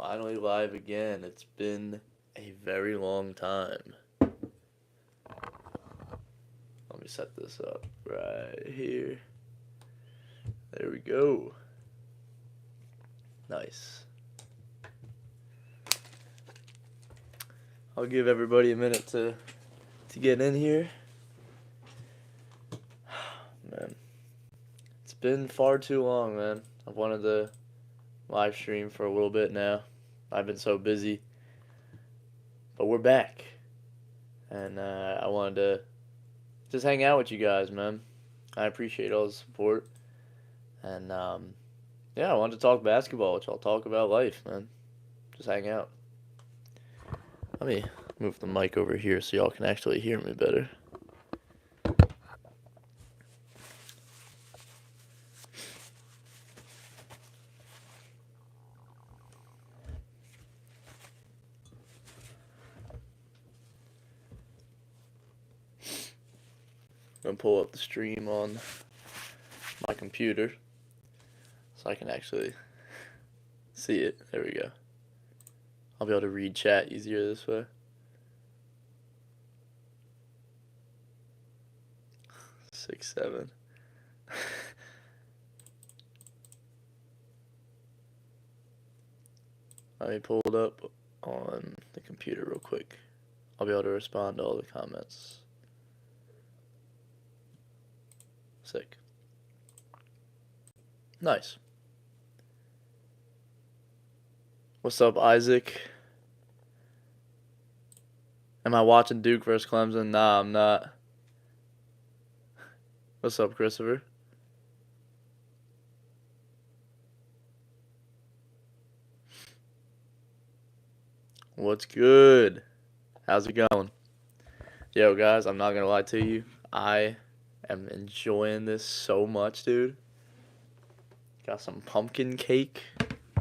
Finally live again. It's been a very long time. Let me set this up right here. There we go. Nice. I'll give everybody a minute to get in here. Man, it's been far too long, man. I've wanted to live stream for a little bit now. I've been so busy. But we're back. And I wanted to just hang out with you guys, man. I appreciate all the support. And yeah, I wanted to talk basketball, which I'll talk about life, man. Just hang out. Let me move the mic over here so y'all can actually hear me better. I'm gonna pull up the stream on my computer so I can actually see it. There we go. I'll be able to read chat easier this way. 6-7. Let me pull it up on the computer real quick. I'll be able to respond to all the comments. Sick. Nice. What's up, Isaac? Am I watching Duke versus Clemson? Nah, I'm not. What's up, Christopher? What's good? How's it going? Yo, guys, I'm not gonna lie to you. I am enjoying this so much, dude. Got some pumpkin cake.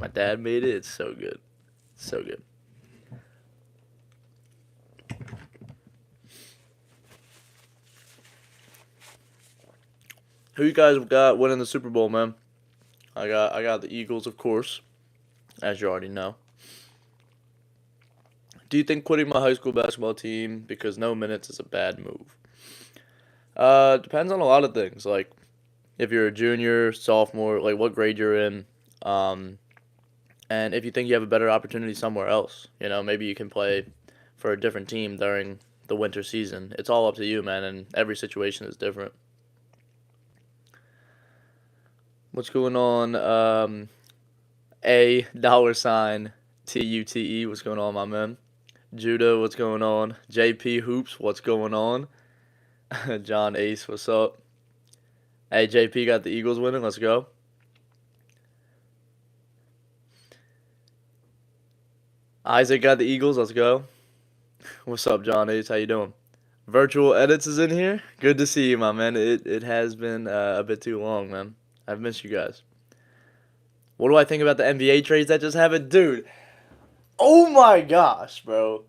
My dad made it. It's so good. So good. Who you guys got winning the Super Bowl, man? I got the Eagles, of course, as you already know. Do you think quitting my high school basketball team because no minutes is a bad move? Depends on a lot of things. Like, if you're a junior, sophomore, like what grade you're in, and if you think you have a better opportunity somewhere else. You know, maybe you can play for a different team during the winter season. It's all up to you, man, and every situation is different. What's going on? A $sign TUTE. What's going on, my man? Judah, what's going on? JP Hoops, what's going on? John Ace, what's up? Hey, JP got the Eagles winning. Let's go. Isaac got the Eagles. Let's go. What's up, John Ace? How you doing? Virtual Edits is in here. Good to see you, my man. It has been a bit too long, man. I've missed you guys. What do I think about the NBA trades that just happened? Dude, oh my gosh, bro.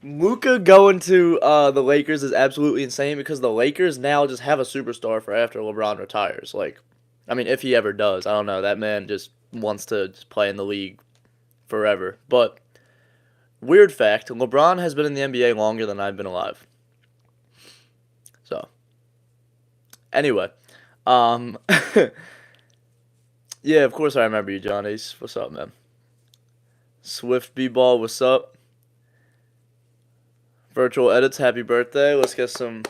Luka going to the Lakers is absolutely insane because the Lakers now just have a superstar for after LeBron retires. Like, I mean, if he ever does. I don't know. That man just wants to just play in the league forever. But, weird fact, LeBron has been in the NBA longer than I've been alive. So, anyway. Yeah, of course I remember you, John Ace. What's up, man? Swift B-Ball, what's up? Virtual Edits, happy birthday. Let's get some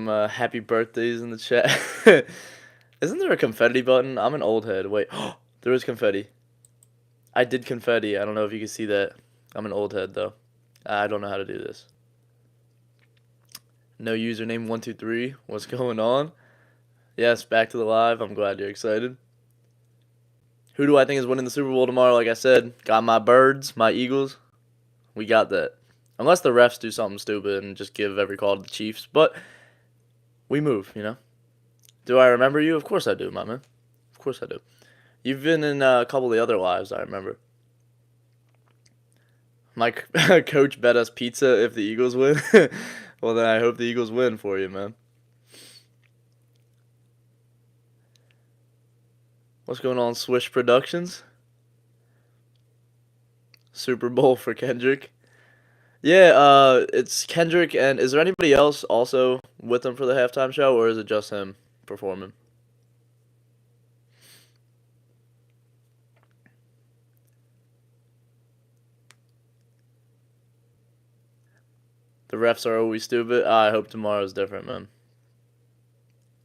happy birthdays in the chat. Isn't there a confetti button? I'm an old head. Wait, there is confetti. I did confetti. I don't know if you can see that. I'm an old head, though. I don't know how to do this. No username 123. What's going on? Yes, back to the live. I'm glad you're excited. Who do I think is winning the Super Bowl tomorrow? Like I said, got my birds, my Eagles. We got that. Unless the refs do something stupid and just give every call to the Chiefs. But we move, you know. Do I remember you? Of course I do, my man. Of course I do. You've been in a couple of the other lives, I remember. My coach bet us pizza if the Eagles win. Well, then I hope the Eagles win for you, man. What's going on, Swish Productions? Super Bowl for Kendrick. Yeah, it's Kendrick, and is there anybody else also with him for the halftime show, or is it just him performing? The refs are always stupid. I hope tomorrow's different, man.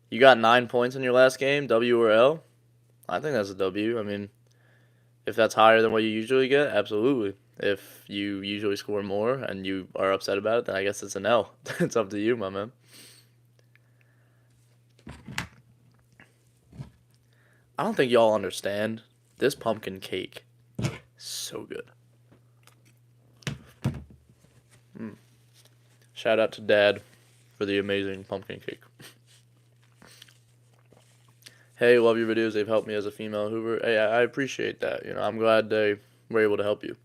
You got 9 points in your last game, W or L? I think that's a W. I mean, if that's higher than what you usually get, absolutely. If you usually score more and you are upset about it, then I guess it's an L. It's up to you, my man. I don't think y'all understand. This pumpkin cake is so good. Mm. Shout out to Dad for the amazing pumpkin cake. Hey, love your videos. They've helped me as a female Hoover. Hey, I appreciate that. I'm glad they were able to help you.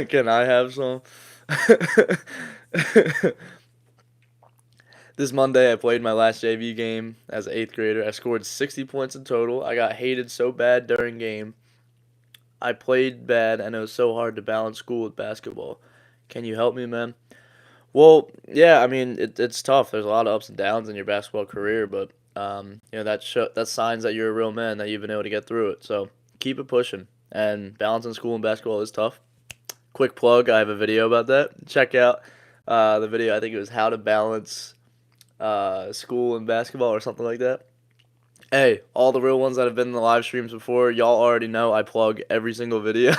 Can I have some? This Monday, I played my last JV game as an eighth grader. I scored 60 points in total. I got hated so bad during game. I played bad, and it was so hard to balance school with basketball. Can you help me, man? Well, yeah, I mean, it's tough. There's a lot of ups and downs in your basketball career, but that's signs that you're a real man, that you've been able to get through it. So keep it pushing. And balancing school and basketball is tough. Quick plug, I have a video about that. Check out the video. I think it was how to balance school and basketball or something like that. Hey, all the real ones that have been in the live streams before, y'all already know I plug every single video.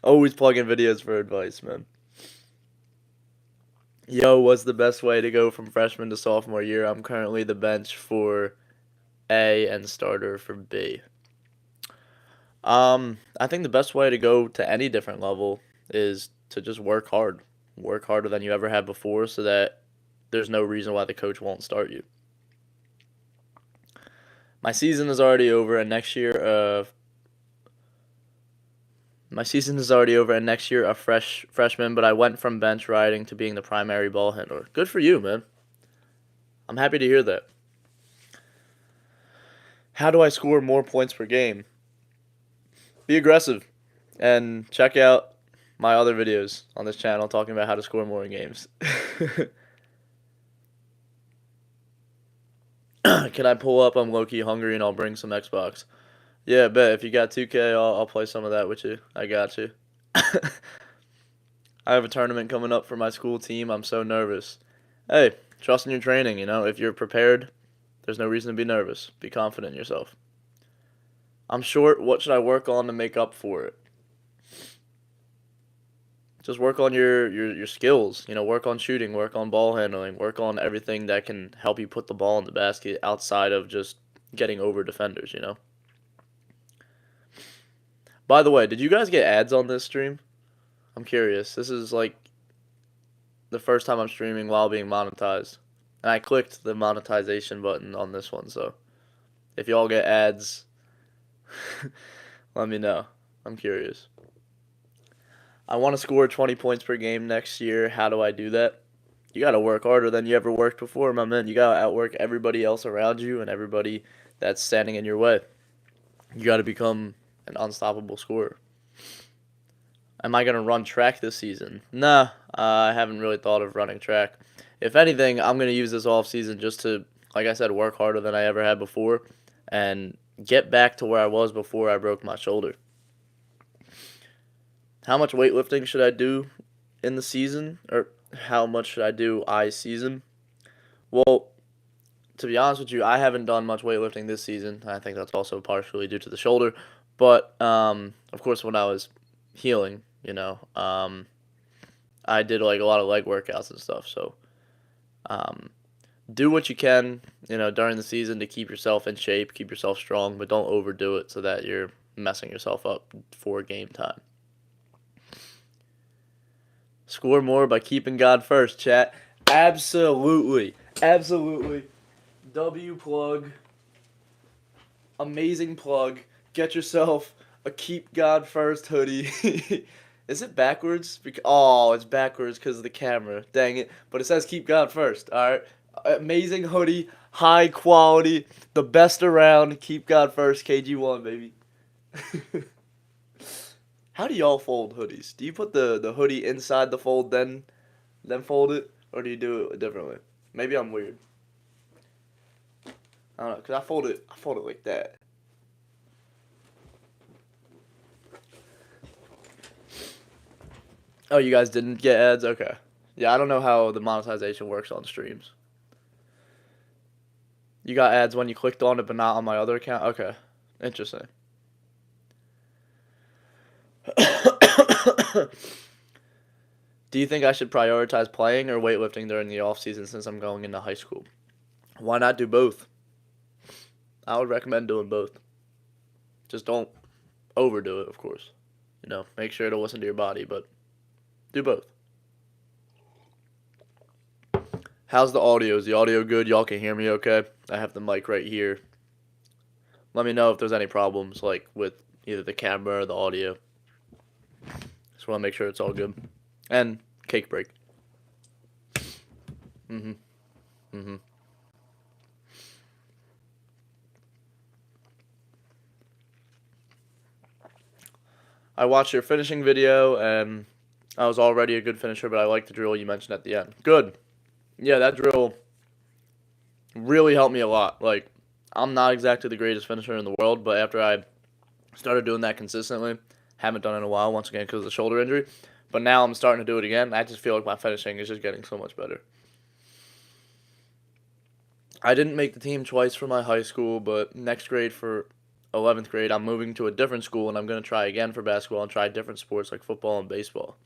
Always plugging videos for advice, man. Yo, what's the best way to go from freshman to sophomore year? I'm currently the bench for A and starter for B. I think the best way to go to any different level is to just work hard. Work harder than you ever have before so that there's no reason why the coach won't start you. My season is already over, and next year, a freshman, but I went from bench riding to being the primary ball handler. Good for you, man. I'm happy to hear that. How do I score more points per game? Be aggressive and check out my other videos on this channel talking about how to score more in games. Can I pull up? I'm low-key hungry and I'll bring some Xbox. Yeah, bet. If you got 2K, I'll play some of that with you. I got you. I have a tournament coming up for my school team. I'm so nervous. Hey, trust in your training, If you're prepared, there's no reason to be nervous. Be confident in yourself. I'm short. What should I work on to make up for it? Just work on your skills. Work on shooting, work on ball handling, work on everything that can help you put the ball in the basket outside of just getting over defenders. By the way, did you guys get ads on this stream? I'm curious. This is like the first time I'm streaming while being monetized. And I clicked the monetization button on this one, so if y'all get ads, let me know. I'm curious. I want to score 20 points per game next year. How do I do that? You got to work harder than you ever worked before, my man. You got to outwork everybody else around you and everybody that's standing in your way. You got to become an unstoppable scorer. Am I going to run track this season? Nah, I haven't really thought of running track. If anything, I'm going to use this off season just to, like I said, work harder than I ever had before and get back to where I was before I broke my shoulder. How much weightlifting should I do in the season? Or how much should I do season? Well, to be honest with you, I haven't done much weightlifting this season. I think that's also partially due to the shoulder. But, of course, when I was healing, I did like a lot of leg workouts and stuff. So, do what you can, during the season to keep yourself in shape, keep yourself strong, but don't overdo it so that you're messing yourself up for game time. Score more by keeping God first, chat. Absolutely. Absolutely. W plug. Amazing plug. Get yourself a Keep God First hoodie. Is it backwards? Oh, it's backwards because of the camera. Dang it. But it says Keep God First. Alright. Amazing hoodie. High quality. The best around. Keep God First. KG1, baby. How do y'all fold hoodies? Do you put the hoodie inside the fold then fold it, or do you do it differently? Maybe I'm weird. I don't know, cause I fold it like that. Oh, you guys didn't get ads? Okay. Yeah, I don't know how the monetization works on streams. You got ads when you clicked on it, but not on my other account? Okay. Interesting. Do you think I should prioritize playing or weightlifting during the off season since I'm going into high school? Why not do both? I would recommend doing both. Just don't overdo it, of course. Make sure to listen to your body, but do both. How's the audio? Is the audio good? Y'all can hear me okay? I have the mic right here. Let me know if there's any problems, like with either the camera or the audio. Just want to make sure it's all good. And cake break. Mm-hmm. Mm-hmm. I watched your finishing video, and I was already a good finisher, but I like the drill you mentioned at the end. Good. Yeah, that drill really helped me a lot. Like, I'm not exactly the greatest finisher in the world, but after I started doing that consistently, haven't done it in a while, once again, because of the shoulder injury, but now I'm starting to do it again. I just feel like my finishing is just getting so much better. I didn't make the team twice for my high school, but next grade for 11th grade, I'm moving to a different school, and I'm going to try again for basketball and try different sports like football and baseball.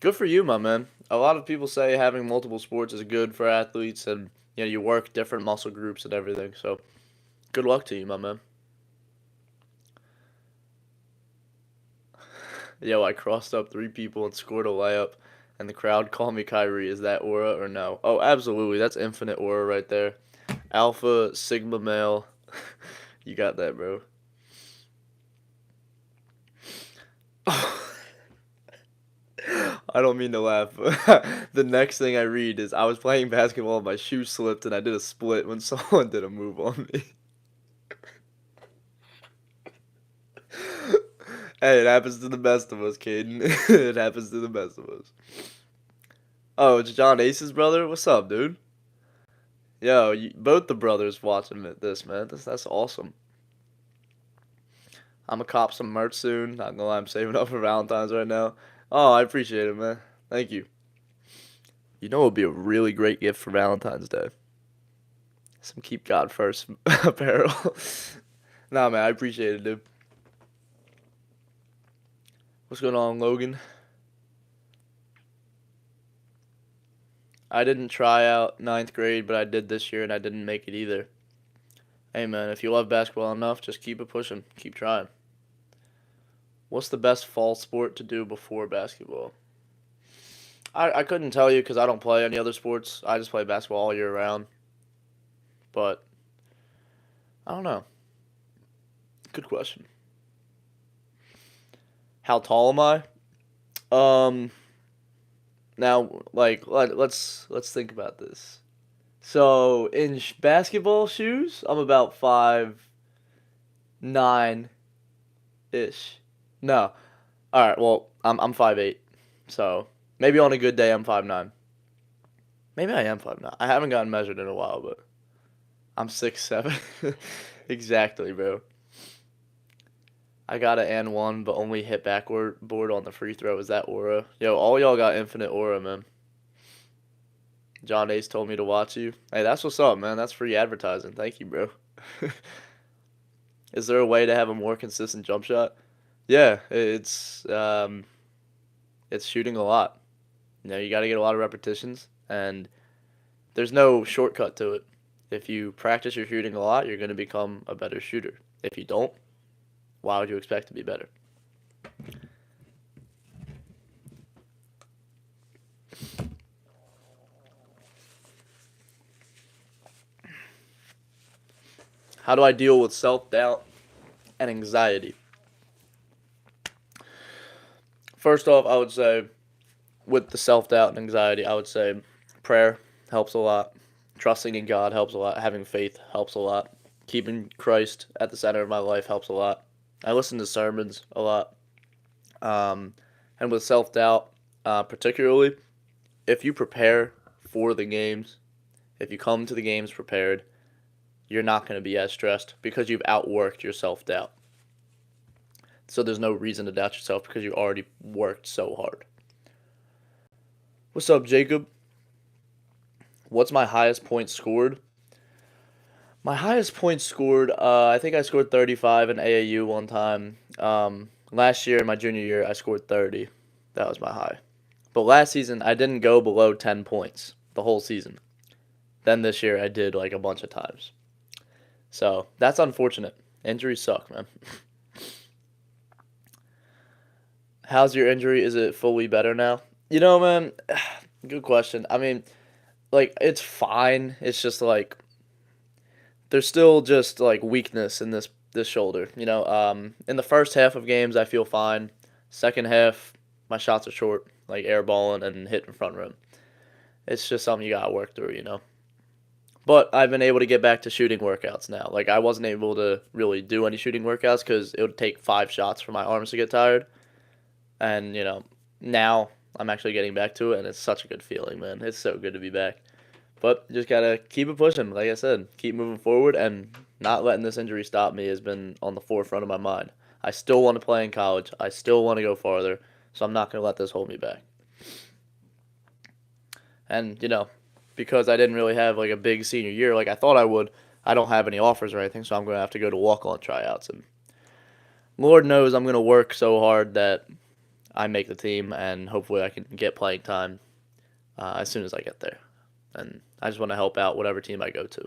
Good for you, my man. A lot of people say having multiple sports is good for athletes, and you work different muscle groups and everything. So, good luck to you, my man. Yo, I crossed up three people and scored a layup, and the crowd called me Kyrie. Is that aura or no? Oh, absolutely. That's infinite aura right there. Alpha, Sigma male. You got that, bro. I don't mean to laugh. The next thing I read is I was playing basketball and my shoe slipped and I did a split when someone did a move on me. Hey, it happens to the best of us, Caden. It happens to the best of us. Oh, it's John Ace's brother? What's up, dude? Yo, both the brothers watching this, man. That's awesome. I'm gonna cop some merch soon. Not gonna lie, I'm saving up for Valentine's right now. Oh, I appreciate it, man. Thank you. You know it would be a really great gift for Valentine's Day. Some Keep God First apparel. Nah, man, I appreciate it, dude. What's going on, Logan? I didn't try out ninth grade, but I did this year and I didn't make it either. Hey, man, if you love basketball enough, just keep it pushing. Keep trying. What's the best fall sport to do before basketball? I couldn't tell you because I don't play any other sports. I just play basketball all year round. But I don't know. Good question. How tall am I? Um, Now, like, let's think about this. So in basketball shoes, I'm about 5'9" ish. No, all right. Well, I'm 5'8", so maybe on a good day I'm 5'9". Maybe I am 5'9". I haven't gotten measured in a while, but I'm 6'7". Exactly, bro. I got an and one, but only hit backward board on the free throw. Is that aura? Yo, all y'all got infinite aura, man. John Ace told me to watch you. Hey, that's what's up, man. That's free advertising. Thank you, bro. Is there a way to have a more consistent jump shot? Yeah, it's shooting a lot. You got to get a lot of repetitions, and there's no shortcut to it. If you practice your shooting a lot, you're going to become a better shooter. If you don't, why would you expect to be better? How do I deal with self-doubt and anxiety? First off, I would say with the self-doubt and anxiety, I would say prayer helps a lot. Trusting in God helps a lot. Having faith helps a lot. Keeping Christ at the center of my life helps a lot. I listen to sermons a lot. Um, and with self doubt, particularly, if you prepare for the games, if you come to the games prepared, you're not going to be as stressed because you've outworked your self doubt. So there's no reason to doubt yourself because you already worked so hard. What's up, Jacob? What's my highest point scored? My highest points scored, I think I scored 35 in AAU one time. Last year, my junior year, I scored 30. That was my high. But last season, I didn't go below 10 points the whole season. Then this year, I did like a bunch of times. So that's unfortunate. Injuries suck, man. How's your injury? Is it fully better now? Man, good question. I mean, like, it's fine. It's just like there's still just like weakness in this shoulder. In the first half of games, I feel fine. Second half, my shots are short, like airballing and hitting front rim. It's just something you gotta work through. But I've been able to get back to shooting workouts now. Like I wasn't able to really do any shooting workouts because it would take 5 shots for my arms to get tired. And now I'm actually getting back to it, and it's such a good feeling, man. It's so good to be back. But just gotta keep it pushing. Like I said, keep moving forward, and not letting this injury stop me has been on the forefront of my mind. I still want to play in college. I still want to go farther, so I'm not gonna let this hold me back. And because I didn't really have like a big senior year like I thought I would, I don't have any offers or anything, so I'm gonna have to go to walk-on tryouts. And Lord knows I'm gonna work so hard that I make the team, and hopefully I can get playing time as soon as I get there. And I just want to help out whatever team I go to.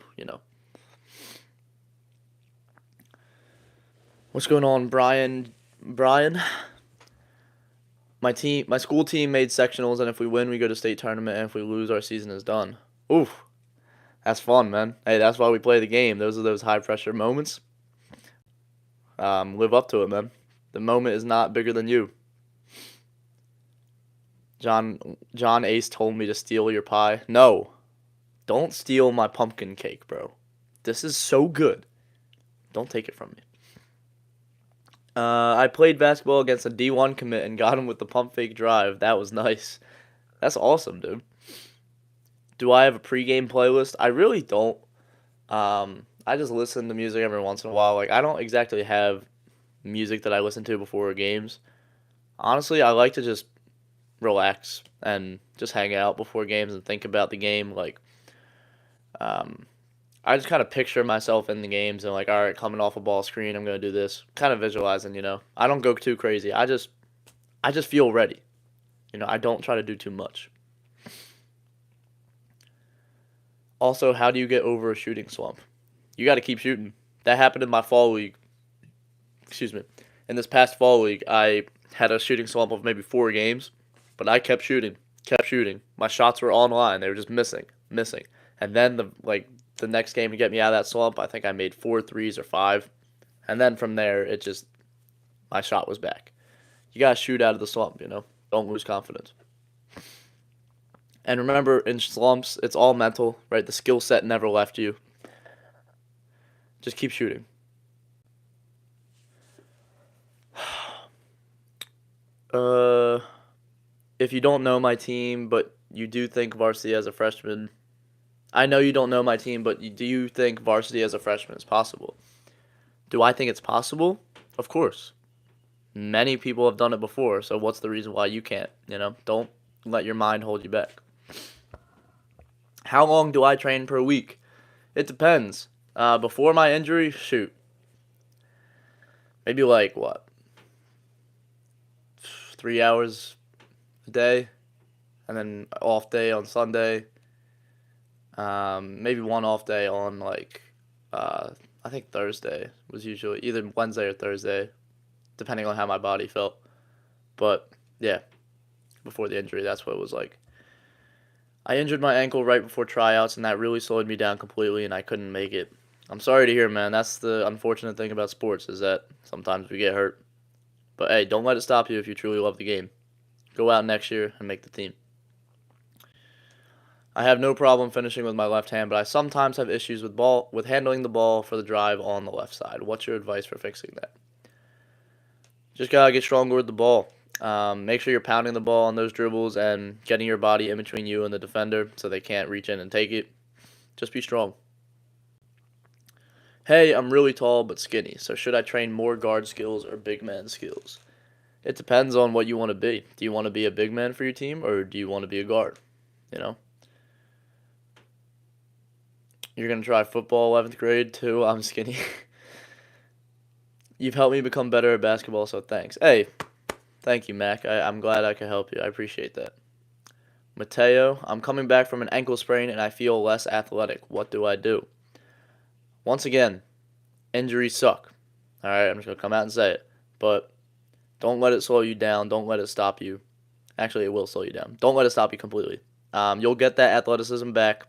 What's going on, Brian? Brian, my school team made sectionals, and if we win, we go to state tournament, and if we lose, our season is done. Oof, that's fun, man. Hey, that's why we play the game. Those are those high pressure moments. Live up to it, man. The moment is not bigger than you. John Ace told me to steal your pie. No, don't steal my pumpkin cake, bro. This is so good. Don't take it from me. I played basketball against a D1 commit and got him with the pump fake drive. That was nice. That's awesome, dude. Do I have a pregame playlist? I really don't. I just listen to music every once in a while. Like I don't exactly have music that I listen to before games. Honestly, I like to just relax and just hang out before games and think about the game. Like, um, I just kind of picture myself in the games and like, all right, coming off a ball screen, I'm gonna do this. Kind of visualizing. I don't go too crazy. I just feel ready. I don't try to do too much. Also, how do you get over a shooting slump? You got to keep shooting. That happened in my fall league. Excuse me. In this past fall league, I had a shooting slump of maybe 4 games, but I kept shooting, kept shooting. My shots were online. They were just missing, missing. And then the next game to get me out of that slump, I think I made 4 threes or 5. And then from there, my shot was back. You gotta shoot out of the slump. Don't lose confidence. And remember, in slumps, it's all mental, right? The skill set never left you. Just keep shooting. Uh, if you don't know my team, but you do think varsity as a freshman, I know you don't know my team, but do you think varsity as a freshman is possible? Do I think it's possible? Of course. Many people have done it before, so what's the reason why you can't? Don't let your mind hold you back. How long do I train per week? It depends. Before my injury, shoot, maybe like what, 3 hours a day, and then off day on Sunday. Maybe one off day on I think Thursday was usually either Wednesday or Thursday, depending on how my body felt. But yeah, before the injury, that's what it was like. I injured my ankle right before tryouts, and that really slowed me down completely, and I couldn't make it. I'm sorry to hear, man. That's the unfortunate thing about sports is that sometimes we get hurt. But hey, don't let it stop you if you truly love the game. Go out next year and make the team. I have no problem finishing with my left hand, but I sometimes have issues with handling the ball for the drive on the left side. What's your advice for fixing that? Just gotta get stronger with the ball. Make sure you're pounding the ball on those dribbles and getting your body in between you and the defender so they can't reach in and take it. Just be strong. Hey, I'm really tall but skinny, so should I train more guard skills or big man skills? It depends on what you want to be. Do you want to be a big man for your team or do you want to be a guard? You know? You're going to try football 11th grade too. I'm skinny. You've helped me become better at basketball, so thanks. Hey, thank you, Mac. I'm glad I could help you. I appreciate that. Mateo, I'm coming back from an ankle sprain and I feel less athletic. What do I do? Once again, injuries suck. All right, I'm just going to come out and say it. But don't let it slow you down. Don't let it stop you. Actually, it will slow you down. Don't let it stop you completely. You'll get that athleticism back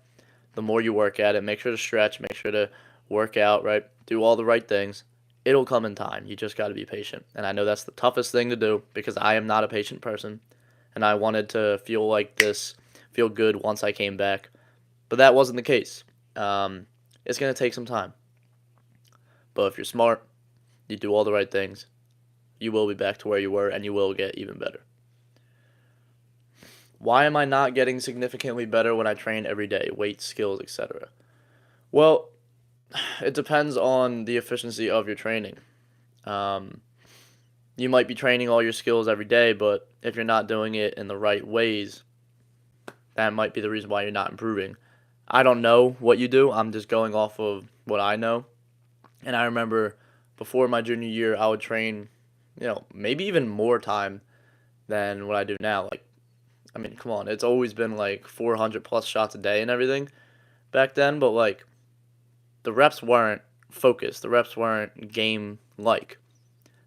the more you work at it. Make sure to stretch. Make sure to work out, right? Do all the right things. It'll come in time. You just got to be patient. And I know that's the toughest thing to do because I am not a patient person. And I wanted to feel like this, feel good once I came back. But that wasn't the case. It's going to take some time. But if you're smart, you do all the right things, you will be back to where you were and you will get even better. Why am I not getting significantly better when I train every day? Weight, skills, etc. Well, it depends on the efficiency of your training. Um, you might be training all your skills every day, but if you're not doing it in the right ways, that might be the reason why you're not improving. I don't know what you do. I'm just going off of what I know. And I remember before my junior year, I would train, maybe even more time than what I do now. Like, I mean, come on, it's always been like 400 plus shots a day and everything back then, but like the reps weren't focused. The reps weren't game like.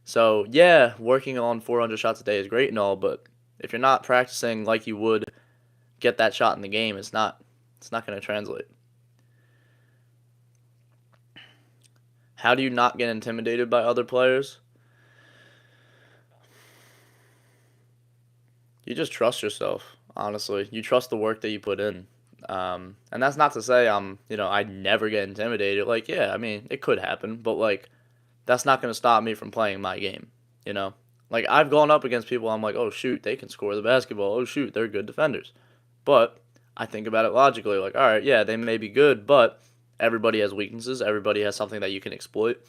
So, yeah, working on 400 shots a day is great and all, but if you're not practicing like you would get that shot in the game, it's not going to translate. How do you not get intimidated by other players? You just trust yourself, honestly. You trust the work that you put in. And that's not to say I never get intimidated. Like, yeah, I mean, it could happen, but like, that's not going to stop me from playing my game, you know? Like, I've gone up against people, I'm like, oh, shoot, they can score the basketball. Oh, shoot, they're good defenders. But I think about it logically, like, all right, yeah, they may be good, but everybody has weaknesses. Everybody has something that you can exploit.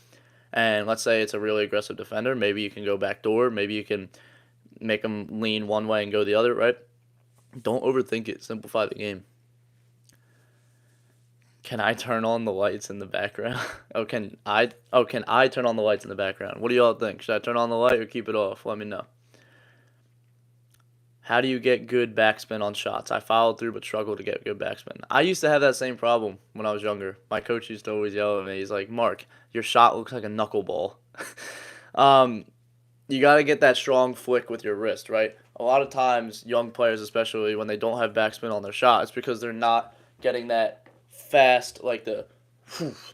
And let's say it's a really aggressive defender. Maybe you can go backdoor. Maybe you can make them lean one way and go the other, right? Don't overthink it. Simplify the game. Can I turn on the lights in the background? Oh, can I? Oh, can I turn on the lights in the background? What do y'all think? Should I turn on the light or keep it off? Let me know. How do you get good backspin on shots? I followed through but struggled to get good backspin. I used to have that same problem when I was younger. My coach used to always yell at me. He's like, "Mark, your shot looks like a knuckleball." um, you got to get that strong flick with your wrist, right? A lot of times, young players, especially when they don't have backspin on their shot, it's because they're not getting that fast, like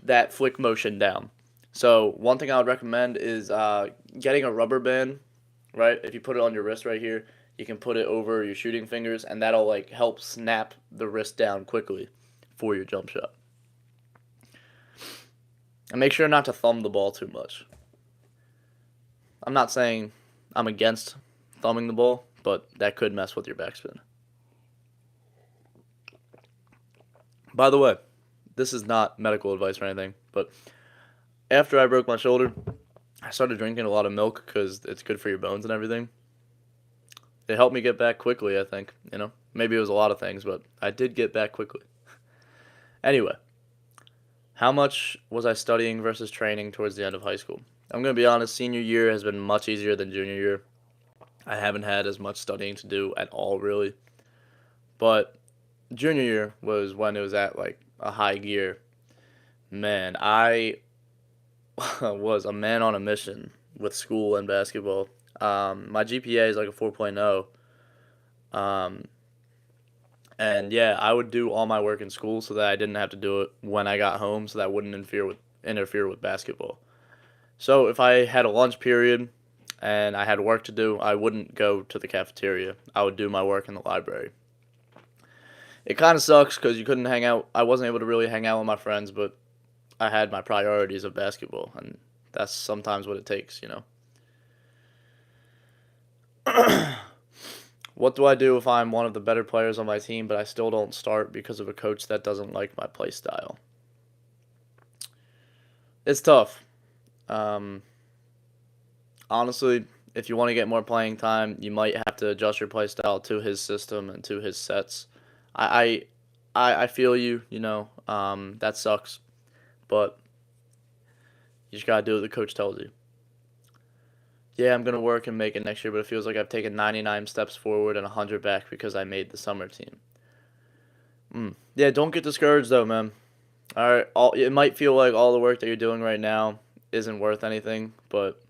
that flick motion down. So one thing I would recommend is getting a rubber band, right? If you put it on your wrist right here, you can put it over your shooting fingers, and that'll like help snap the wrist down quickly for your jump shot. And make sure not to thumb the ball too much. I'm not saying I'm against thumbing the ball, but that could mess with your backspin. By the way, this is not medical advice or anything, but after I broke my shoulder, I started drinking a lot of milk because it's good for your bones and everything. It helped me get back quickly, I think. Maybe it was a lot of things, but I did get back quickly. Anyway, how much was I studying versus training towards the end of high school? I'm going to be honest, senior year has been much easier than junior year. I haven't had as much studying to do at all, really. But junior year was when it was at like a high gear. Man, I was a man on a mission with school and basketball. My GPA is like a 4.0. Um, and yeah, I would do all my work in school so that I didn't have to do it when I got home, so that wouldn't interfere with basketball. So if I had a lunch period and I had work to do, I wouldn't go to the cafeteria. I would do my work in the library. It kind of sucks because you couldn't hang out. I wasn't able to really hang out with my friends, but I had my priorities of basketball, and that's sometimes what it takes. What do I do if I'm one of the better players on my team, but I still don't start because of a coach that doesn't like my play style? It's tough. Um, Honestly, if you want to get more playing time, you might have to adjust your play style to his system and to his sets. I I feel you. That sucks, but you just gotta do what the coach tells you. Yeah, I'm gonna work and make it next year, but it feels like I've taken 99 steps forward and 100 back because I made the summer team. Yeah, don't get discouraged though, man. All right, it might feel like all the work that you're doing right now isn't worth anything, but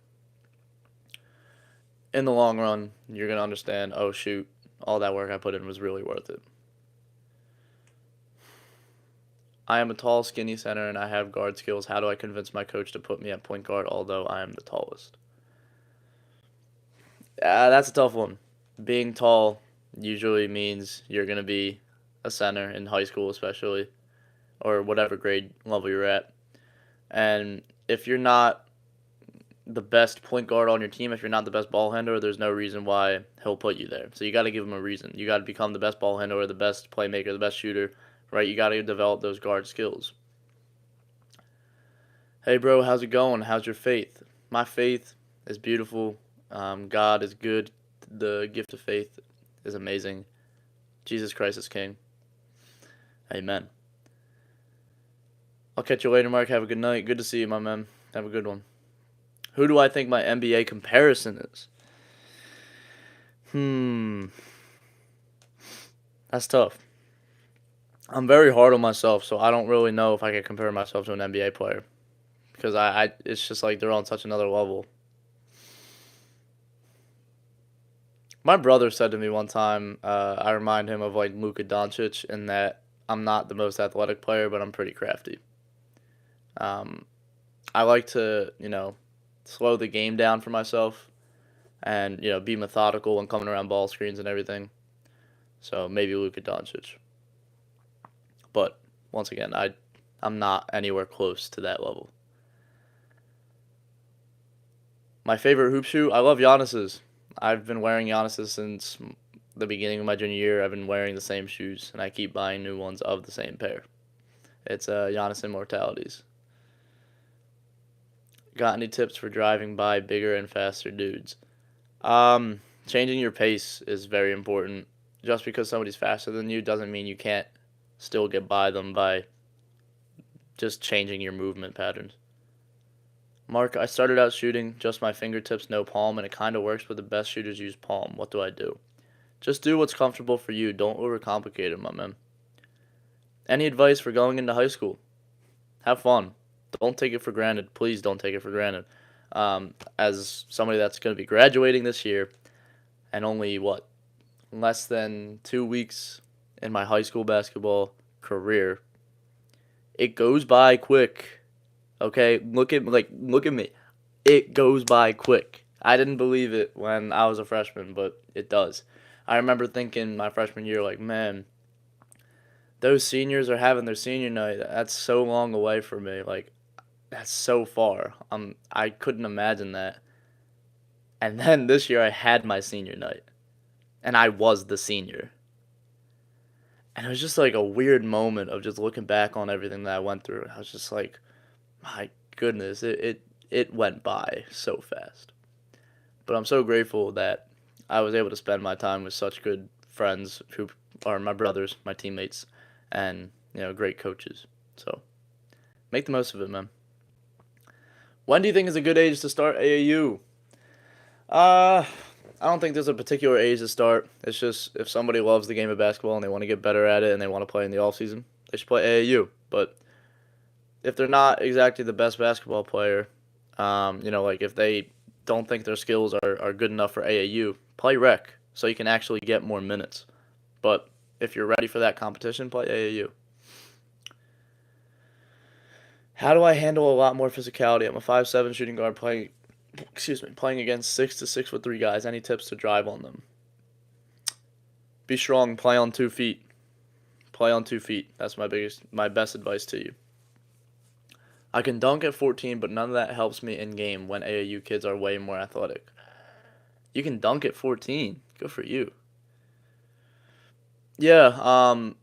in the long run, you're gonna understand. Oh shoot, all that work I put in was really worth it. I am a tall, skinny center, and I have guard skills. How do I convince my coach to put me at point guard, although I am the tallest? That's a tough one. Being tall usually means you're gonna be a center in high school, especially, or whatever grade level you're at. And if you're not the best point guard on your team, if you're not the best ball handler, there's no reason why he'll put you there. So you got to give him a reason. You got to become the best ball handler, or the best playmaker, the best shooter, right? You got to develop those guard skills. Hey, bro, how's it going? How's your faith? My faith is beautiful. God is good. The gift of faith is amazing. Jesus Christ is King. Amen. I'll catch you later, Mark. Have a good night. Good to see you, my man. Have a good one. Who do I think my NBA comparison is? That's tough. I'm very hard on myself, so I don't really know if I can compare myself to an NBA player because it's just like they're on such another level. My brother said to me one time, I remind him of like Luka Doncic in that I'm not the most athletic player, but I'm pretty crafty. Um, I like to, slow the game down for myself and, be methodical when coming around ball screens and everything. So maybe Luka Doncic. But once again, I'm not anywhere close to that level. My favorite hoop shoe, I love Giannis's. I've been wearing Giannis's since the beginning of my junior year. I've been wearing the same shoes, and I keep buying new ones of the same pair. It's Giannis Immortalities. Got any tips for driving by bigger and faster dudes? Changing your pace is very important. Just because somebody's faster than you doesn't mean you can't still get by them by just changing your movement patterns. Mark, I started out shooting just my fingertips, no palm, and it kind of works, but the best shooters use palm. What do I do? Just do what's comfortable for you. Don't overcomplicate it, my man. Any advice for going into high school? Have fun. Don't take it for granted. Please don't take it for granted. As somebody that's going to be graduating this year, and only less than 2 weeks in my high school basketball career, it goes by quick. Okay, look at me. It goes by quick. I didn't believe it when I was a freshman, but it does. I remember thinking my freshman year, like, man, those seniors are having their senior night. That's so long away from me. Like, that's so far. I couldn't imagine that. And then this year I had my senior night, and I was the senior. And it was just like a weird moment of just looking back on everything that I went through. And I was just like, my goodness, it went by so fast. But I'm so grateful that I was able to spend my time with such good friends who are my brothers, my teammates, and great coaches. So make the most of it, man. When do you think is a good age to start AAU? Uh, I don't think there's a particular age to start. It's just if somebody loves the game of basketball and they want to get better at it and they want to play in the off season, they should play AAU. But if they're not exactly the best basketball player, like if they don't think their skills are good enough for AAU, play rec so you can actually get more minutes. But if you're ready for that competition, play AAU. How do I handle a lot more physicality? I'm a 5'7" shooting guard playing against 6 to 6'3" guys. Any tips to drive on them? Be strong. Play on 2 feet. Play on 2 feet. That's my best advice to you. I can dunk at 14, but none of that helps me in game when AAU kids are way more athletic. You can dunk at 14. Good for you. Yeah, I'm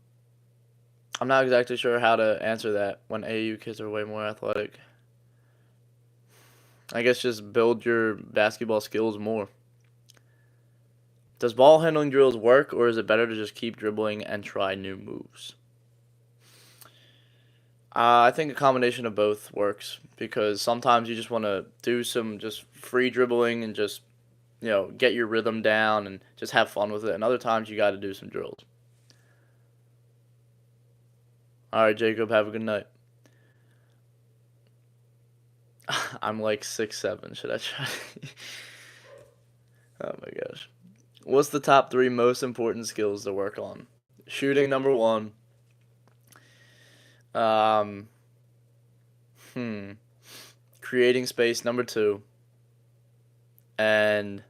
not exactly sure how to answer that when AAU kids are way more athletic. I guess just build your basketball skills more. Does ball handling drills work, or is it better to just keep dribbling and try new moves? I think a combination of both works because sometimes you just want to do some just free dribbling and just, get your rhythm down and just have fun with it. And other times you got to do some drills. All right, Jacob, have a good night. I'm like 6'7". Should I try? Oh my gosh. What's the top three most important skills to work on? Shooting, number one. Um, hmm. Creating space, number two. And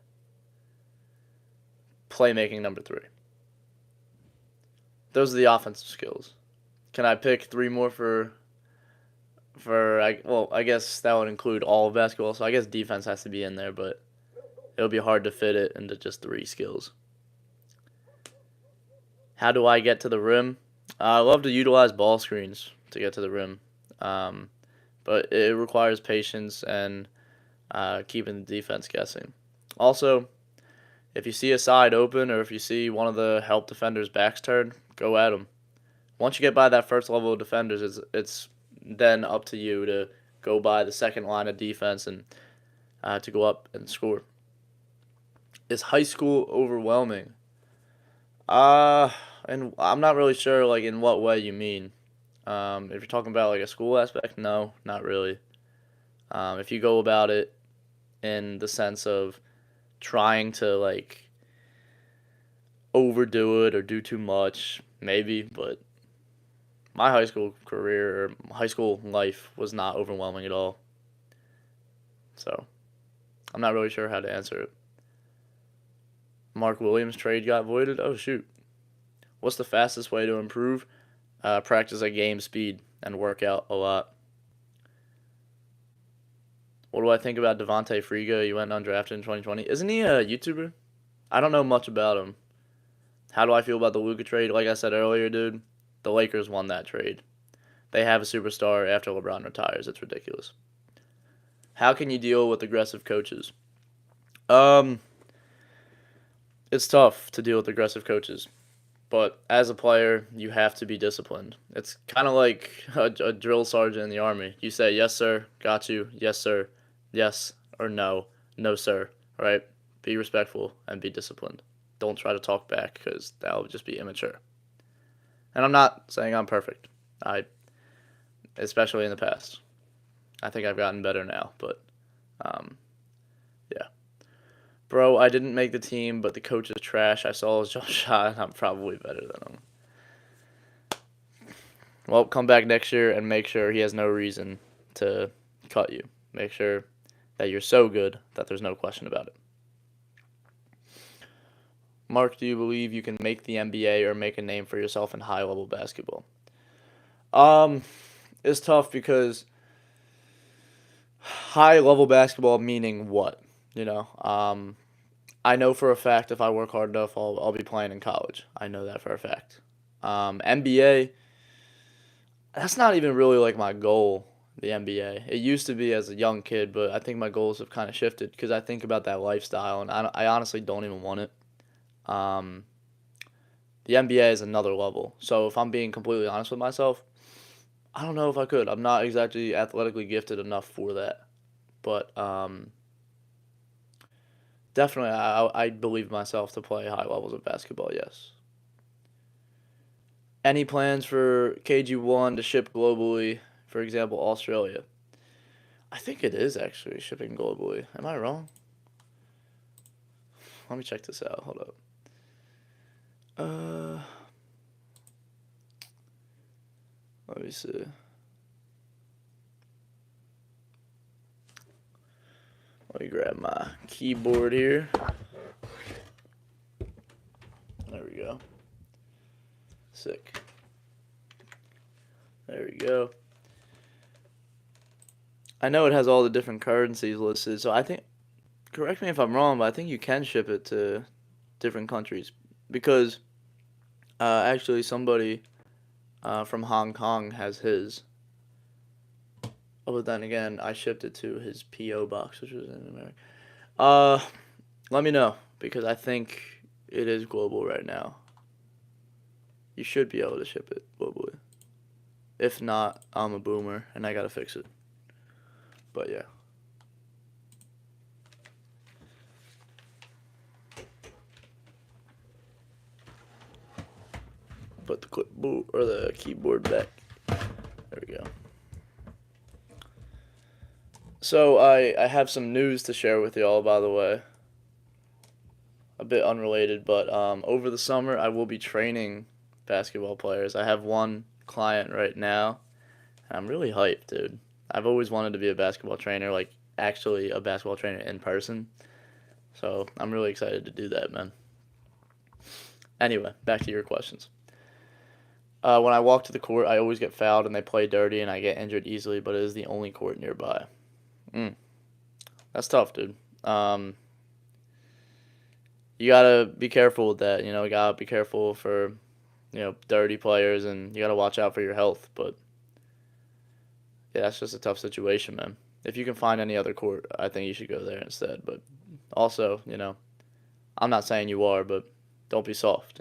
playmaking, number three. Those are the offensive skills. Can I pick three more I guess that would include all of basketball, so I guess defense has to be in there, but it'll be hard to fit it into just three skills. How do I get to the rim? I love to utilize ball screens to get to the rim, um, but it requires patience and keeping the defense guessing. Also, if you see a side open or if you see one of the help defenders' backs turned, go at them. Once you get by that first level of defenders, it's then up to you to go by the second line of defense and to go up and score. Is high school overwhelming? Uh, and I'm not really sure like in what way you mean. If you're talking about like a school aspect, no, not really. If you go about it in the sense of trying to like overdo it or do too much, maybe, but my high school career or high school life was not overwhelming at all. So I'm not really sure how to answer it. Mark Williams trade got voided. Oh shoot. What's the fastest way to improve? Practice at game speed and work out a lot. What do I think about Devontae Frigo? He went undrafted in 2020. Isn't he a YouTuber? I don't know much about him. How do I feel about the Luka trade? Like I said earlier, dude, the Lakers won that trade. They have a superstar after LeBron retires. It's ridiculous. How can you deal with aggressive coaches? Um, it's tough to deal with aggressive coaches, but as a player, you have to be disciplined. It's kind of like a drill sergeant in the army. You say, yes, sir, got you, yes, sir, yes, or no, no, sir, right? Be respectful and be disciplined. Don't try to talk back because that will just be immature. And I'm not saying I'm perfect. Especially in the past. I think I've gotten better now, but um, yeah. Bro, I didn't make the team, but the coach is trash. I saw his jump shot, and I'm probably better than him. Well, come back next year and make sure he has no reason to cut you. Make sure that you're so good that there's no question about it. Mark, do you believe you can make the NBA or make a name for yourself in high level basketball? Um, it's tough because high level basketball meaning what? You know, I know for a fact if I work hard enough, I'll be playing in college. I know that for a fact. NBA, that's not even really like my goal. The NBA. It used to be as a young kid, but I think my goals have kind of shifted because I think about that lifestyle, and I honestly don't even want it. Um, the NBA is another level. So if I'm being completely honest with myself, I don't know if I could. I'm not exactly athletically gifted enough for that. But definitely, I believe myself to play high levels of basketball, yes. Any plans for KG1 to ship globally, for example, Australia? I think it is actually shipping globally. Am I wrong? Let me check this out. Hold up. Uh, Let me see. Let me grab my keyboard here. There we go. Sick. There we go. I know it has all the different currencies listed, so I think Correct me if I'm wrong, but I think you can ship it to different countries because actually somebody from Hong Kong has his. Oh, but then again, I shipped it to his PO box, which was in America. Uh, Let me know because I think it is global right now. You should be able to ship it globally. If not, I'm a boomer and I gotta fix it. But yeah. Put the clipboard or the keyboard back. There we go. So I have some news to share with y'all, by the way. A bit unrelated, but over the summer I will be training basketball players. I have one client right now, and I'm really hyped, dude. I've always wanted to be a basketball trainer, like actually a basketball trainer in person. So I'm really excited to do that, man. Anyway, back to your questions. When I walk to the court, I always get fouled and they play dirty and I get injured easily, but it is the only court nearby. Mm, that's tough, dude. Um, you gotta be careful with that. You gotta be careful for, dirty players and you gotta watch out for your health. But yeah, that's just a tough situation, man. If you can find any other court, I think you should go there instead. But also, I'm not saying you are, but don't be soft.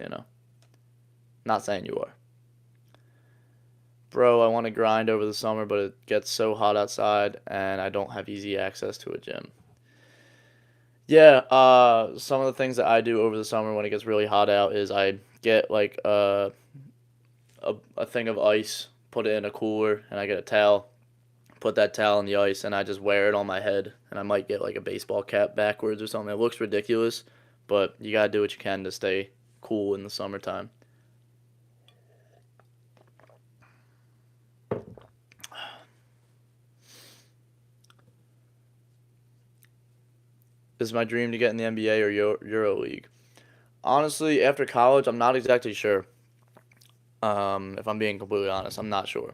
Not saying you are. Bro, I want to grind over the summer, but it gets so hot outside and I don't have easy access to a gym. Yeah, some of the things that I do over the summer when it gets really hot out is I get like a thing of ice, put it in a cooler, and I get a towel, put that towel in the ice, and I just wear it on my head. And I might get like a baseball cap backwards or something. It looks ridiculous, but you gotta do what you can to stay cool in the summertime. Is my dream to get in the NBA or Euro League? Honestly, after college, I'm not exactly sure. If I'm being completely honest, I'm not sure.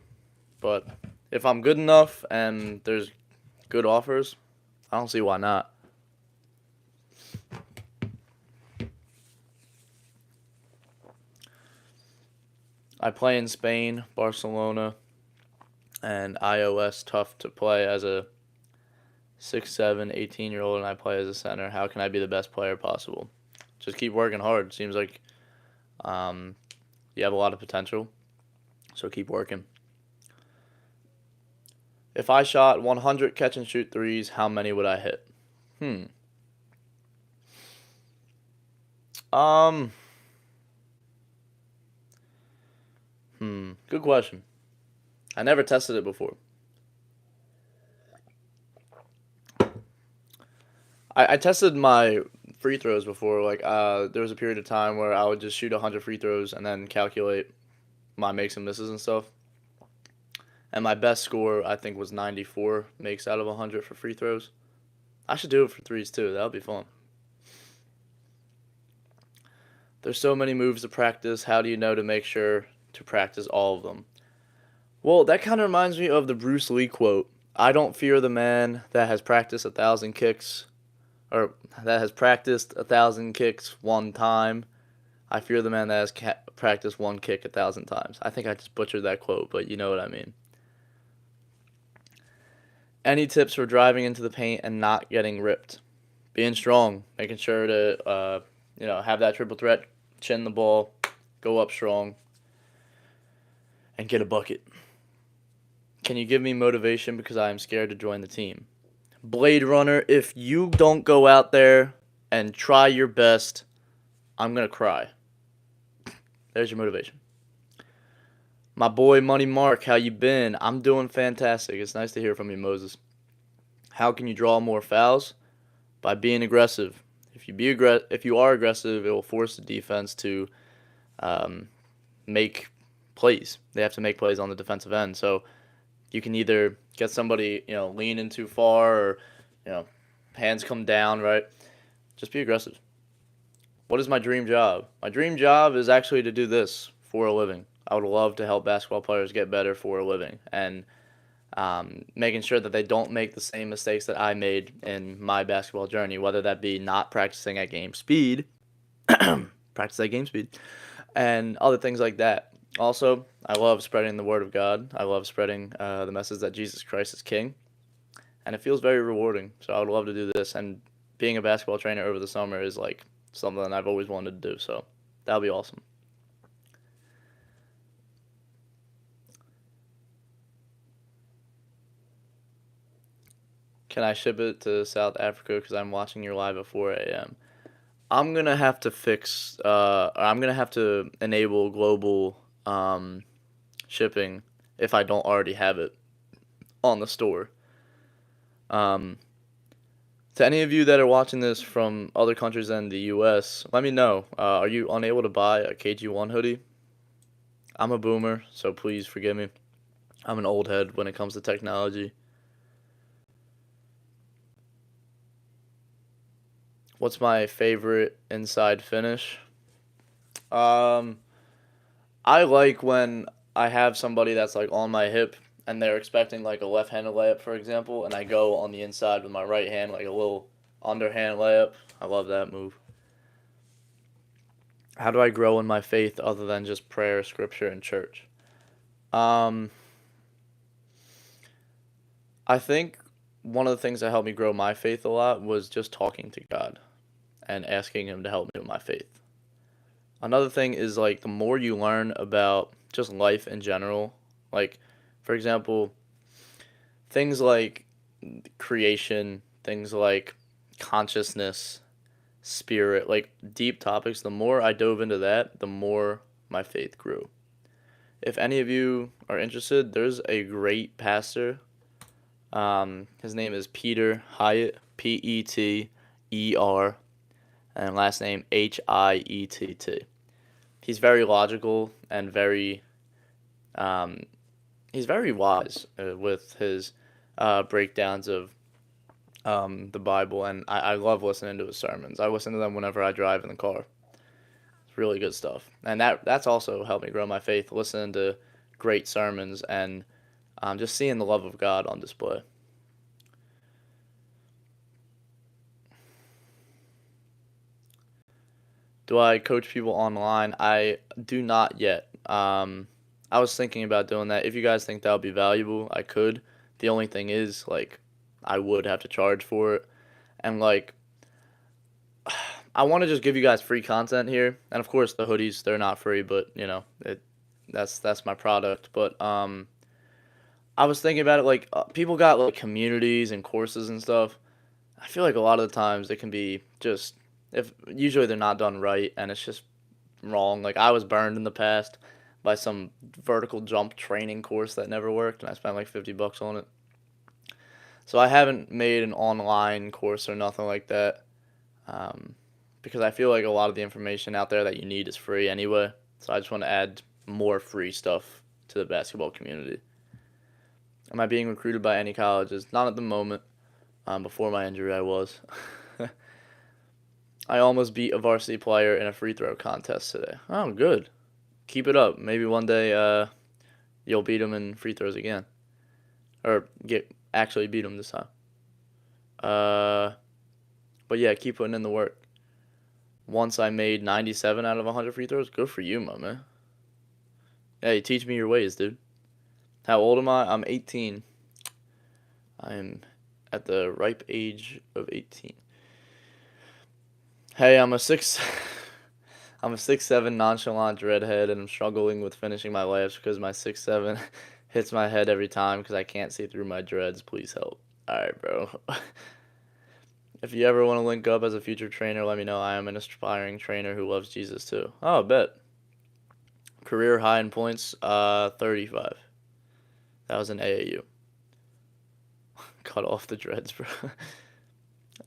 But if I'm good enough and there's good offers, I don't see why not. I play in Spain, Barcelona, and iOS tough to play as a 6'7", 18-year-old, and I play as a center. How can I be the best player possible? Just keep working hard. Seems like um, you have a lot of potential, so keep working. If I shot 100 catch and shoot threes, how many would I hit? Hmm. Um. Good question. I never tested it before. I tested my free throws before. Like, there was a period of time where I would just shoot 100 free throws and then calculate my makes and misses and stuff. And my best score, I think, was 94 makes out of 100 for free throws. I should do it for threes too. That would be fun. There's so many moves to practice. How do you know to make sure to practice all of them? Well, that kind of reminds me of the Bruce Lee quote. I don't fear the man that has practiced 1,000 kicks, or that has practiced 1,000 kicks one time. I fear the man that has practiced one kick 1,000 times. I think I just butchered that quote, but you know what I mean. Any tips for driving into the paint and not getting ripped? Being strong, making sure to have that triple threat, chin the ball, go up strong, and get a bucket. Can you give me motivation because I am scared to join the team? Blade Runner, if you don't go out there and try your best, I'm gonna cry. There's your motivation. My boy Money Mark, how you been? I'm doing fantastic. It's nice to hear from you, Moses. How can you draw more fouls? By being aggressive. If you are aggressive, it will force the defense to um, make plays. They have to make plays on the defensive end. So you can either get somebody, leaning too far or, you know, hands come down, right? Just be aggressive. What is my dream job? My dream job is actually to do this for a living. I would love to help basketball players get better for a living. And making sure that they don't make the same mistakes that I made in my basketball journey, whether that be not practicing at game speed, practice at game speed, and other things like that. Also, I love spreading the word of God. I love spreading the message that Jesus Christ is King, and it feels very rewarding. So I would love to do this. And being a basketball trainer over the summer is like something that I've always wanted to do. So that'll be awesome. Can I ship it to South Africa because I'm watching your live at 4 a.m.? I'm gonna have to I'm gonna have to enable global shipping if I don't already have it on the store. Um, to any of you that are watching this from other countries than the U.S., let me know. Are you unable to buy a KG1 hoodie? I'm a boomer, so please forgive me. I'm an old head when it comes to technology. What's my favorite inside finish? Um, I like when I have somebody that's like on my hip and they're expecting like a left-handed layup, for example, and I go on the inside with my right hand, like a little underhand layup. I love that move. How do I grow in my faith other than just prayer, scripture, and church? Um, I think one of the things that helped me grow my faith a lot was just talking to God and asking Him to help me with my faith. Another thing is like the more you learn about just life in general, like for example, things like creation, things like consciousness, spirit, like deep topics, the more I dove into that, the more my faith grew. If any of you are interested, there's a great pastor. His name is Peter Hiett, Peter, and last name Hiett. He's very logical and um, he's very wise with his breakdowns of the Bible, and I love listening to his sermons. I listen to them whenever I drive in the car. It's really good stuff, and that's also helped me grow my faith. Listening to great sermons and just seeing the love of God on display. Do I coach people online? I do not yet. I was thinking about doing that. If you guys think that would be valuable, I could. The only thing is, like, I would have to charge for it, and like I want to just give you guys free content here, and of course the hoodies they're not free, but you know that's my product. But I was thinking about it like people got like communities and courses and stuff. I feel like a lot of the times it can be just if usually they're not done right and it's just wrong. Like I was burned in the past by some vertical jump training course that never worked, and I spent like $50 on it. So I haven't made an online course or nothing like that. Um, because I feel like a lot of the information out there that you need is free anyway. So I just want to add more free stuff to the basketball community. Am I being recruited by any colleges? Not at the moment. Before my injury, I was. I almost beat a varsity player in a free throw contest today. Oh, good. Keep it up. Maybe one day you'll beat him in free throws again, or get actually beat him this time. Uh, but yeah, keep putting in the work. Once I made 97 out of 100 free throws. Good for you, my man. Hey, teach me your ways, dude. How old am I? I'm 18. I am at the ripe age of 18. Hey, I'm a 6'7" nonchalant redhead, and I'm struggling with finishing my layups because my 6'7" hits my head every time because I can't see through my dreads. Please help. Alright, bro. If you ever want to link up as a future trainer, let me know. I am an aspiring trainer who loves Jesus too. Oh, bet. Career high in points, 35. That was an AAU. Cut off the dreads, bro.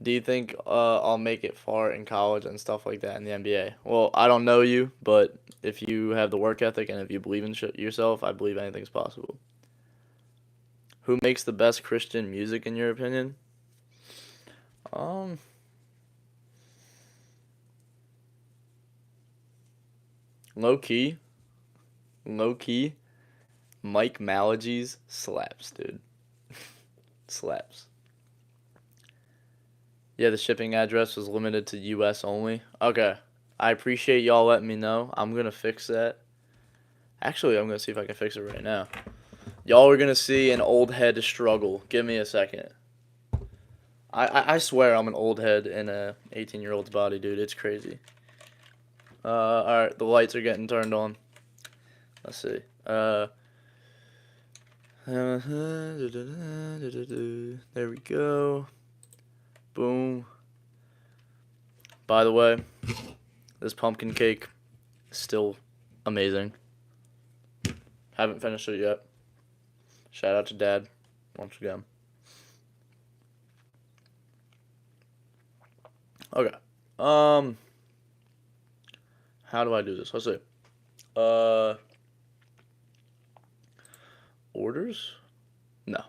Do you think I'll make it far in college and stuff like that in the NBA? Well, I don't know you, but if you have the work ethic and if you believe in yourself, I believe anything's possible. Who makes the best Christian music in your opinion? Um, low key, low key. Mike Malagies slaps, dude. Slaps. Yeah, the shipping address was limited to US only. Okay. I appreciate y'all letting me know. I'm gonna fix that. Actually, I'm gonna see if I can fix it right now. Y'all are gonna see an old head struggle. Give me a second. I swear I'm an old head in a 18-year-old's body, dude. It's crazy. Alright, the lights are getting turned on. Let's see. There we go. Boom. By the way, this pumpkin cake is still amazing. Haven't finished it yet. Shout out to Dad once again. Okay. How do I do this? Let's see. Orders? No.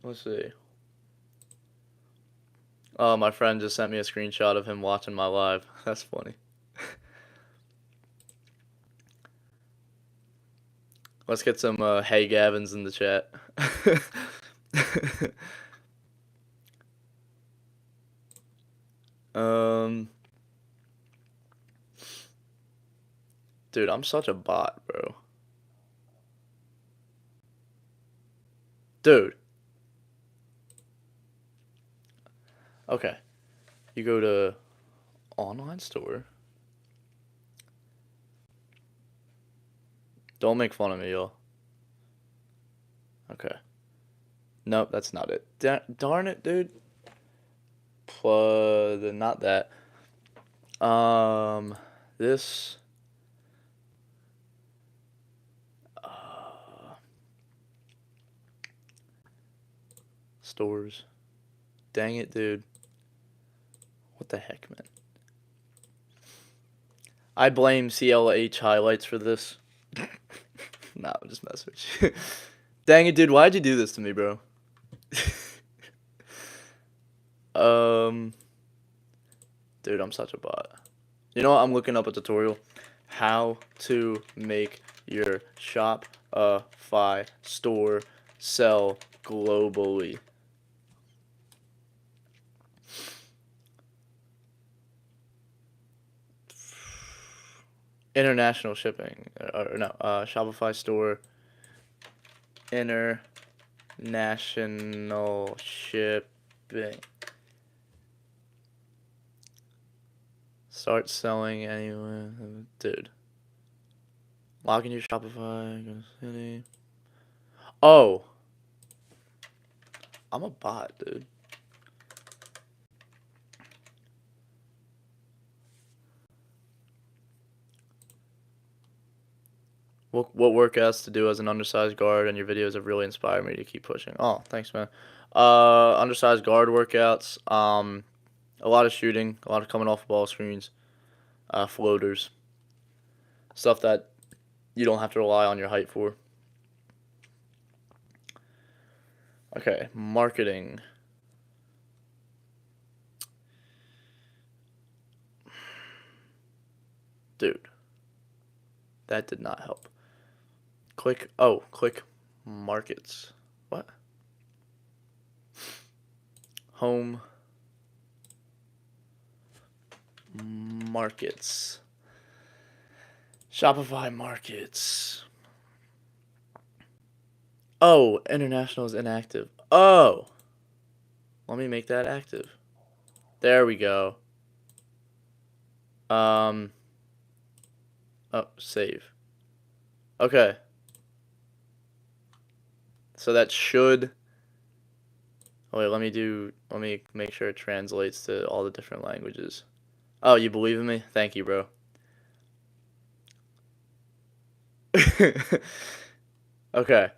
Let's see. Oh, my friend just sent me a screenshot of him watching my live. That's funny. Let's get some Hey Gavins in the chat. Dude, I'm such a bot, bro. Dude. Okay. You go to online store. Don't make fun of me, y'all. Okay. Nope, that's not it. Darn it, dude. Not that. This. Stores. Dang it, dude. What the heck, man? I blame CLH highlights for this. Nah, I'm just messing with you. Dang it, dude. Why'd you do this to me, bro? Dude, I'm such a bot. You know what? I'm looking up a tutorial. How to make your Shopify store sell globally. International shipping. Or no, Shopify store. International shipping. Start selling anywhere. Dude. Log into your Shopify. Go to city. Oh. I'm a bot, dude. What workouts to do as an undersized guard, and your videos have really inspired me to keep pushing. Oh, thanks, man. Undersized guard workouts. A lot of shooting, a lot of coming off ball screens, floaters, stuff that you don't have to rely on your height for. Okay, marketing. Dude, that did not help. Click markets. What? Home markets. Shopify markets. Oh, international is inactive. Oh. Let me make that active. There we go. Oh, save. Okay. So that should. Oh, wait, let me make sure it translates to all the different languages. Oh, you believe in me? Thank you, bro. Okay.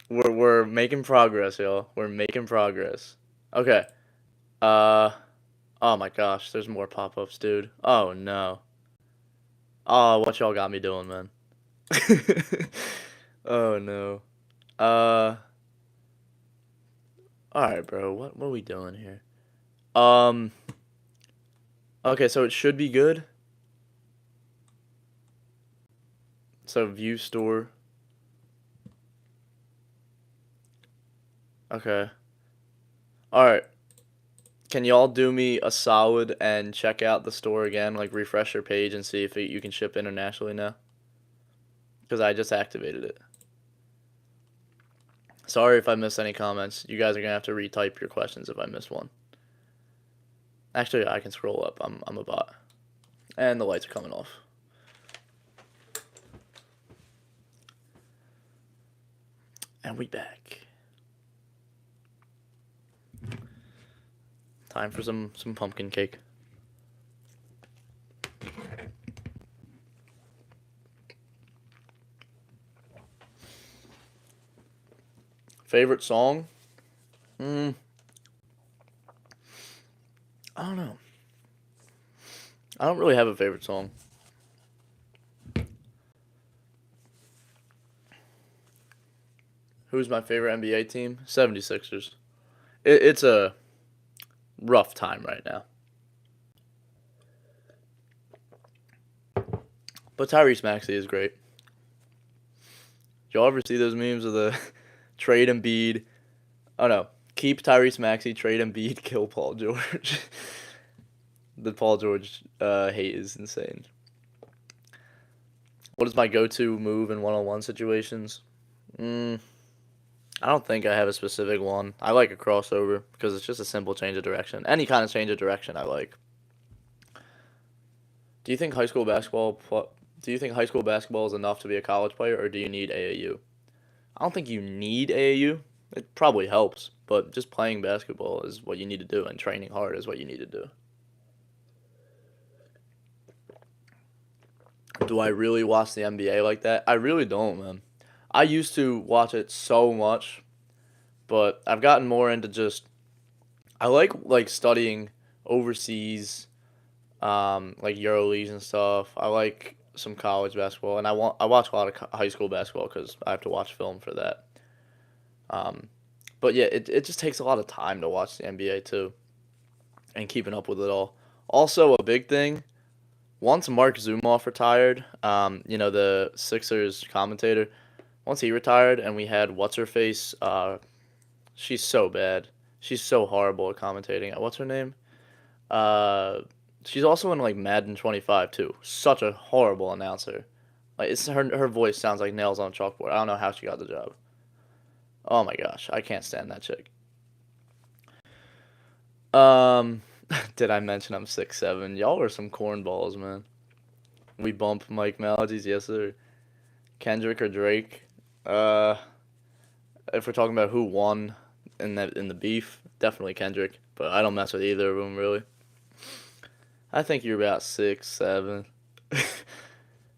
We're making progress, y'all. We're making progress. Okay. Oh my gosh, there's more pop-ups, dude. Oh no. Oh, what y'all got me doing, man? Oh no. Uh, alright, bro. What are we doing here? Okay, so it should be good. So view store. Okay. All right. Can y'all do me a solid and check out the store again? Like refresh your page and see if you can ship internationally now? Because I just activated it. Sorry if I missed any comments. You guys are gonna have to retype your questions if I miss one. Actually, I can scroll up. I'm a bot. And the lights are coming off. And we back. Time for some pumpkin cake. Favorite song? I don't know. I don't really have a favorite song. Who's my favorite NBA team? 76ers. It's a rough time right now. But Tyrese Maxey is great. Did y'all ever see those memes of the trade Embiid? Oh no. Keep Tyrese Maxey, trade Embiid, kill Paul George. The Paul George hate is insane. What is my go-to move in one-on-one situations? I don't think I have a specific one. I like a crossover because it's just a simple change of direction. Any kind of change of direction I like. Do you think high school basketball do you think high school basketball is enough to be a college player or do you need AAU? I don't think you need AAU. It probably helps, but just playing basketball is what you need to do and training hard is what you need to do. Do I really watch the NBA like that? I really don't, man. I used to watch it so much, but I've gotten more into just I like studying overseas, like Euro leagues and stuff. I like some college basketball, and I watch a lot of high school basketball because I have to watch film for that. Um, but yeah, it just takes a lot of time to watch the NBA too, and keeping up with it all. Also, a big thing. Once Mark Zumoff retired, the Sixers commentator, once he retired and we had what's her face, she's so bad. She's so horrible at commentating. What's her name? Uh, she's also in like Madden 25 too. Such a horrible announcer. Like it's her voice sounds like nails on a chalkboard. I don't know how she got the job. Oh my gosh, I can't stand that chick. Um, did I mention I'm 6'7"? Y'all are some cornballs, man. We bump Mike Maladies, yes sir. Kendrick or Drake? Uh, if we're talking about who won in the beef, definitely Kendrick. But I don't mess with either of them really. I think you're about 6'7".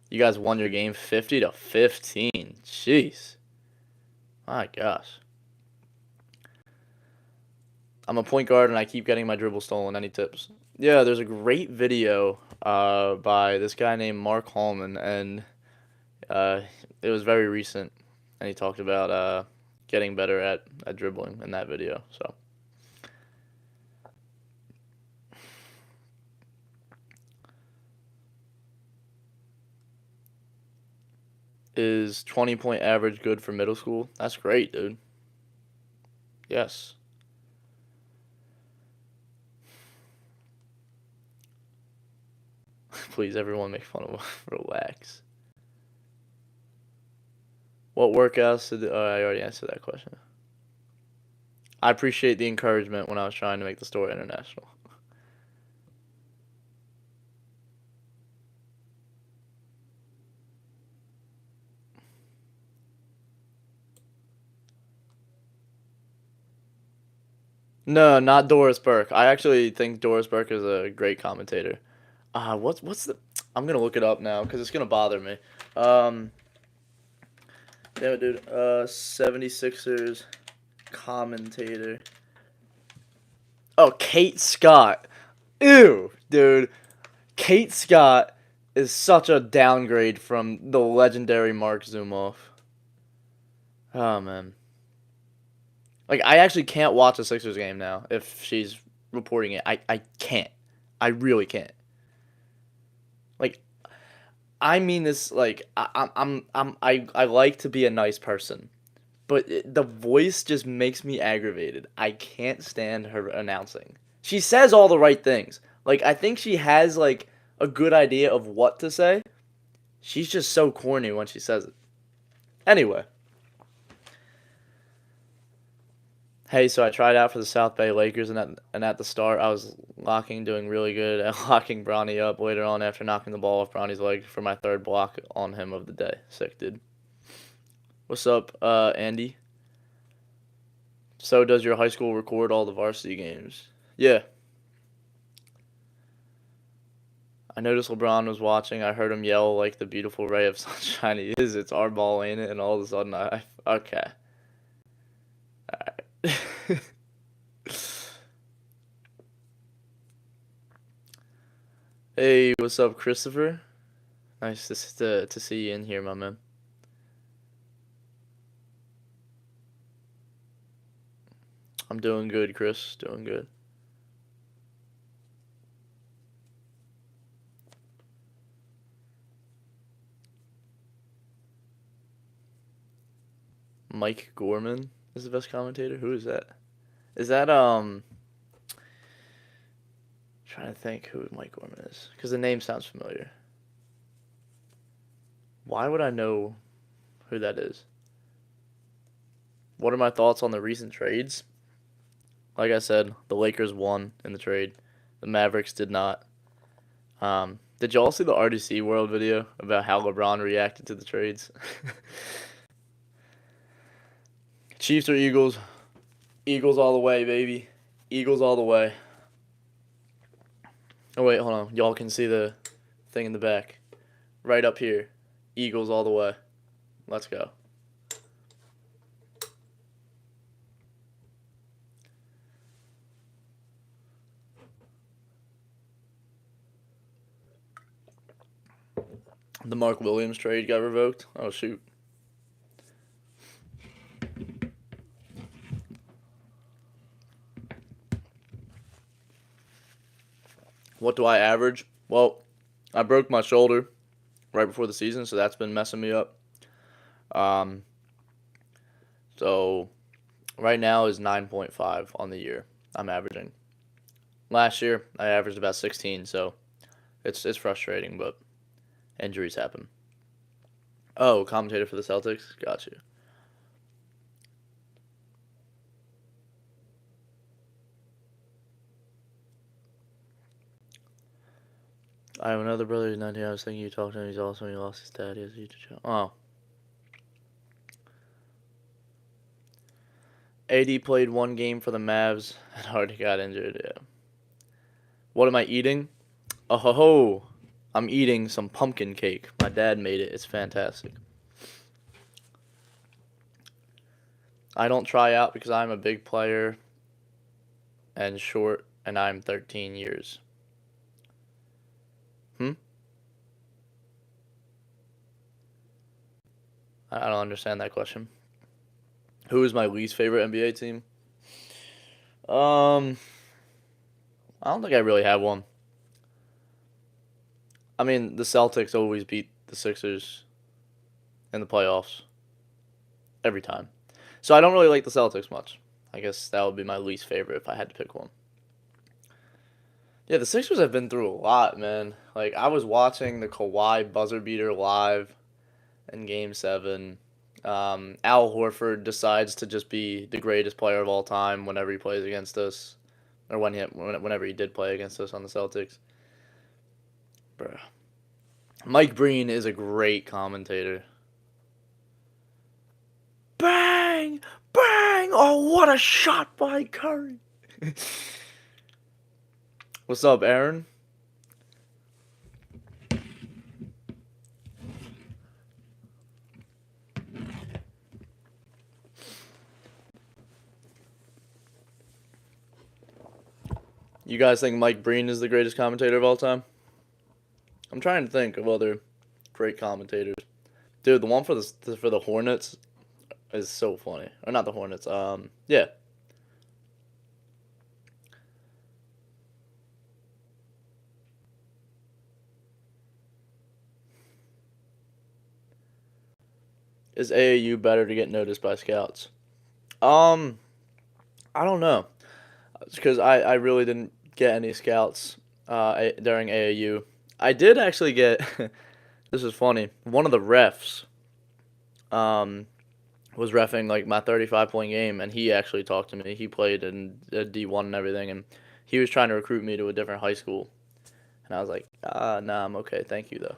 You guys won your game 50-15. Jeez, my gosh. I'm a point guard and I keep getting my dribble stolen. Any tips? Yeah, there's a great video by this guy named Mark Hallman, and uh, it was very recent, and he talked about getting better at dribbling in that video. So, is 20-point average good for middle school? That's great, dude. Yes. Please, everyone, make fun of relax. What workouts did? Oh, I already answered that question. I appreciate the encouragement when I was trying to make the story international. No, not Doris Burke. I actually think Doris Burke is a great commentator. What's the? I'm gonna look it up now because it's gonna bother me. Um, damn it, dude. 76ers commentator. Oh, Kate Scott. Ew, dude. Kate Scott is such a downgrade from the legendary Mark Zumoff. Oh man. Like I actually can't watch a Sixers game now if she's reporting it. I can't. I really can't. Like I mean this like I like to be a nice person, but the voice just makes me aggravated. I can't stand her announcing. She says all the right things. Like I think she has like a good idea of what to say. She's just so corny when she says it. Anyway, hey, so I tried out for the South Bay Lakers, and at the start I was doing really good at locking Bronny up. Later on, after knocking the ball off Bronny's leg for my third block on him of the day. Sick, dude. What's up, Andy? So does your high school record all the varsity games? Yeah. I noticed LeBron was watching. I heard him yell like the beautiful ray of sunshine he is. It's our ball, ain't it? And all of a sudden, okay. Alright. Hey, what's up, Christopher? Nice to see you in here, my man. I'm doing good, Chris. Doing good. Mike Gorman is the best commentator. Who is that? Is that trying to think who Mike Gorman is because the name sounds familiar. Why would I know who that is? What are my thoughts on the recent trades? Like I said, the Lakers won in the trade. The Mavericks did not. Did y'all see the RDC World video about how LeBron reacted to the trades? Chiefs or Eagles? Eagles all the way, baby. Eagles all the way. Oh, wait, hold on. Y'all can see the thing in the back. Right up here. Eagles all the way. Let's go. The Mark Williams trade got revoked. Oh, shoot. What do I average? Well, I broke my shoulder right before the season, so that's been messing me up. Um, so right now is 9.5 on the year. I'm averaging. Last year I averaged about 16, so it's frustrating, but injuries happen. Oh, commentator for the Celtics? Got you. I have another brother who's 19. I was thinking you talked to him. He's awesome. He lost his dad. He has a YouTube channel. Oh. AD played one game for the Mavs and already got injured. Yeah. What am I eating? Oh ho ho! I'm eating some pumpkin cake. My dad made it. It's fantastic. I don't try out because I'm a big player and short, and I'm 13 years. Hmm? I don't understand that question. Who is my least favorite NBA team? Um, I don't think I really have one. I mean, the Celtics always beat the Sixers in the playoffs every time. So I don't really like the Celtics much. I guess that would be my least favorite if I had to pick one. Yeah, the Sixers have been through a lot, man. Like I was watching the Kawhi buzzer beater live in Game 7. Al Horford decides to just be the greatest player of all time whenever he plays against us, or whenever he did play against us on the Celtics. Bruh. Mike Breen is a great commentator. Bang! Bang! Oh, what a shot by Curry! What's up, Aaron? You guys think Mike Breen is the greatest commentator of all time? I'm trying to think of other great commentators. Dude, the one for the Hornets is so funny. Or not the Hornets. Yeah. Is AAU better to get noticed by scouts? Um, I don't know. Because I really didn't get any scouts during AAU. I did actually get, this is funny, one of the refs um, was refing like my 35-point game, and he actually talked to me. He played in D1 and everything, and he was trying to recruit me to a different high school. And I was like, nah, I'm okay. Thank you, though.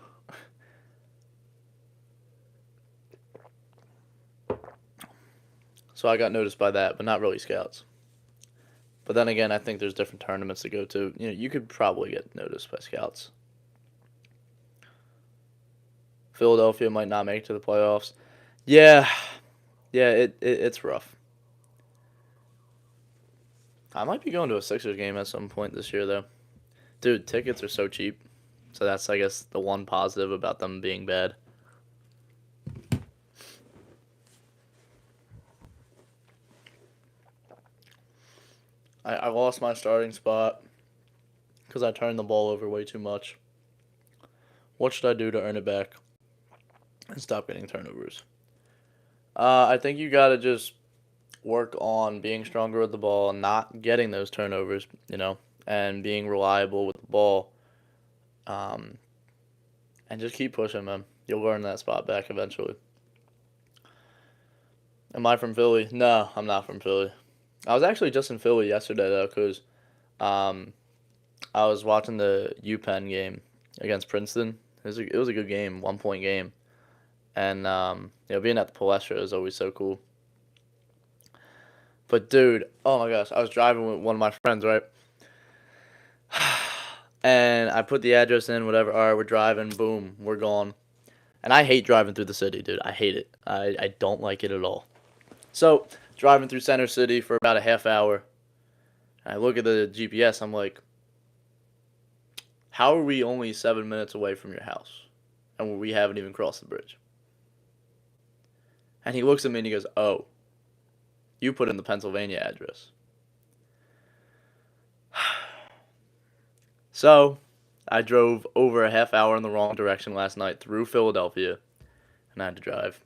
So I got noticed by that, but not really scouts. But then again, I think there's different tournaments to go to. You could probably get noticed by scouts. Philadelphia might not make it to the playoffs. Yeah, yeah, it's rough. I might be going to a Sixers game at some point this year, though. Dude, tickets are so cheap. So that's, I guess, the one positive about them being bad. I lost my starting spot because I turned the ball over way too much. What should I do to earn it back and stop getting turnovers? I think you got to just work on being stronger with the ball and not getting those turnovers, and being reliable with the ball. Um, and just keep pushing, man. You'll earn that spot back eventually. Am I from Philly? No, I'm not from Philly. I was actually just in Philly yesterday though, cause um, I was watching the UPenn game against Princeton. It was a good game, 1 point game, and being at the Palestra is always so cool. But dude, oh my gosh, I was driving with one of my friends, right? And I put the address in, whatever. All right, we're driving. Boom, we're gone. And I hate driving through the city, dude. I hate it. I don't like it at all. So driving through Center City for about a half hour. And I look at the GPS. I'm like, how are we only 7 minutes away from your house, and we haven't even crossed the bridge? And he looks at me and he goes, "Oh, you put in the Pennsylvania address." So I drove over a half hour in the wrong direction last night through Philadelphia, and I had to drive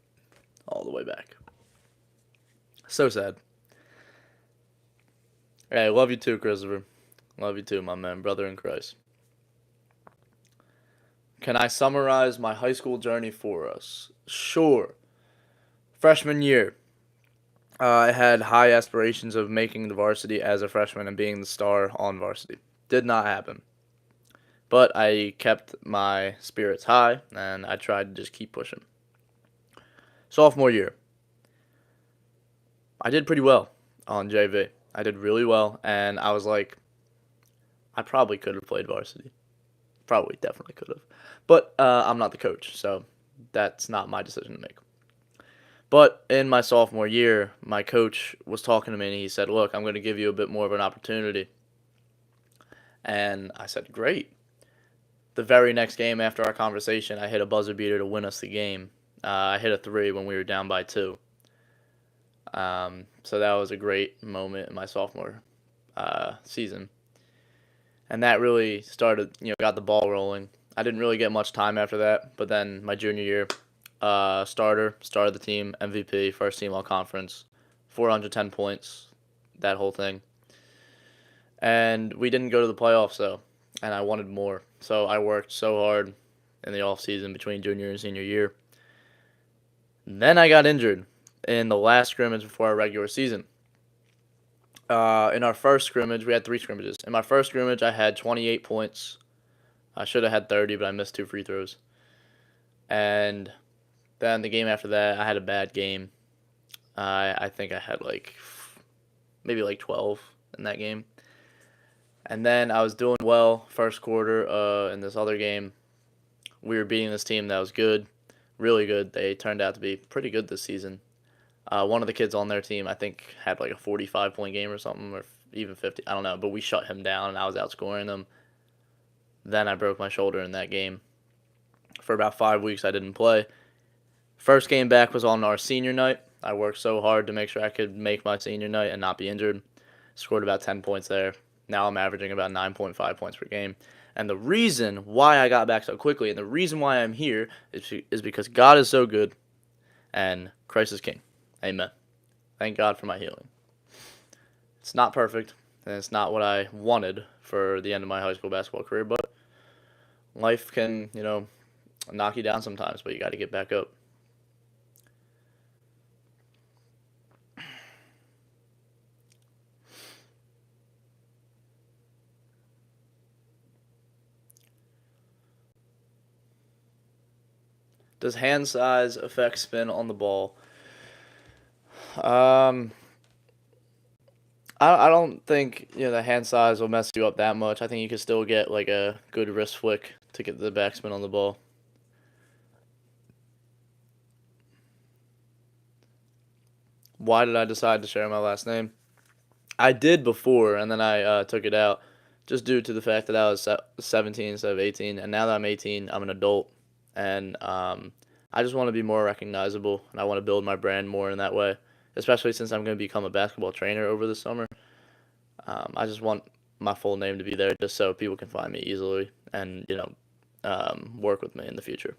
all the way back. So sad. Hey, love you too, Christopher. Love you too, my man, brother in Christ. Can I summarize my high school journey for us? Sure. Freshman year, I had high aspirations of making the varsity as a freshman and being the star on varsity. Did not happen. But I kept my spirits high and I tried to just keep pushing. Sophomore year, I did pretty well on JV. I did really well, and I was like, I probably could have played varsity. Probably, definitely could have. But I'm not the coach, so that's not my decision to make. But in my sophomore year, my coach was talking to me and he said, "Look, I'm going to give you a bit more of an opportunity." And I said, "Great." The very next game after our conversation, I hit a buzzer beater to win us the game. I hit a three when we were down by two. So that was a great moment in my sophomore season. And that really started, got the ball rolling. I didn't really get much time after that, but then my junior year, started the team, MVP, first team all conference, 410 points, that whole thing. And we didn't go to the playoffs though, and I wanted more. So I worked so hard in the off season between junior and senior year. And then I got injured in the last scrimmage before our regular season. In our first scrimmage, we had three scrimmages. In my first scrimmage, I had 28 points. I should have had 30, but I missed two free throws. And then the game after that, I had a bad game. I think I had maybe 12 in that game. And then I was doing well first quarter in this other game. We were beating this team that was good, really good. They turned out to be pretty good this season. One of the kids on their team, I think, had like a 45-point game or something, or even 50. I don't know, but we shut him down, and I was outscoring them. Then I broke my shoulder in that game. For about 5 weeks, I didn't play. First game back was on our senior night. I worked so hard to make sure I could make my senior night and not be injured. Scored about 10 points there. Now I'm averaging about 9.5 points per game. And the reason why I got back so quickly and the reason why I'm here is because God is so good and Christ is King. Amen. Thank God for my healing. It's not perfect, and it's not what I wanted for the end of my high school basketball career, but life can, knock you down sometimes, but you got to get back up. Does hand size affect spin on the ball? Um, I don't think the hand size will mess you up that much. I think you can still get like a good wrist flick to get the backspin on the ball. Why did I decide to share my last name? I did before, and then I took it out just due to the fact that I was 17 instead of 18, and now that I'm 18, I'm an adult, and I just want to be more recognizable, and I want to build my brand more in that way, especially since I'm going to become a basketball trainer over the summer. I just want my full name to be there just so people can find me easily and, work with me in the future.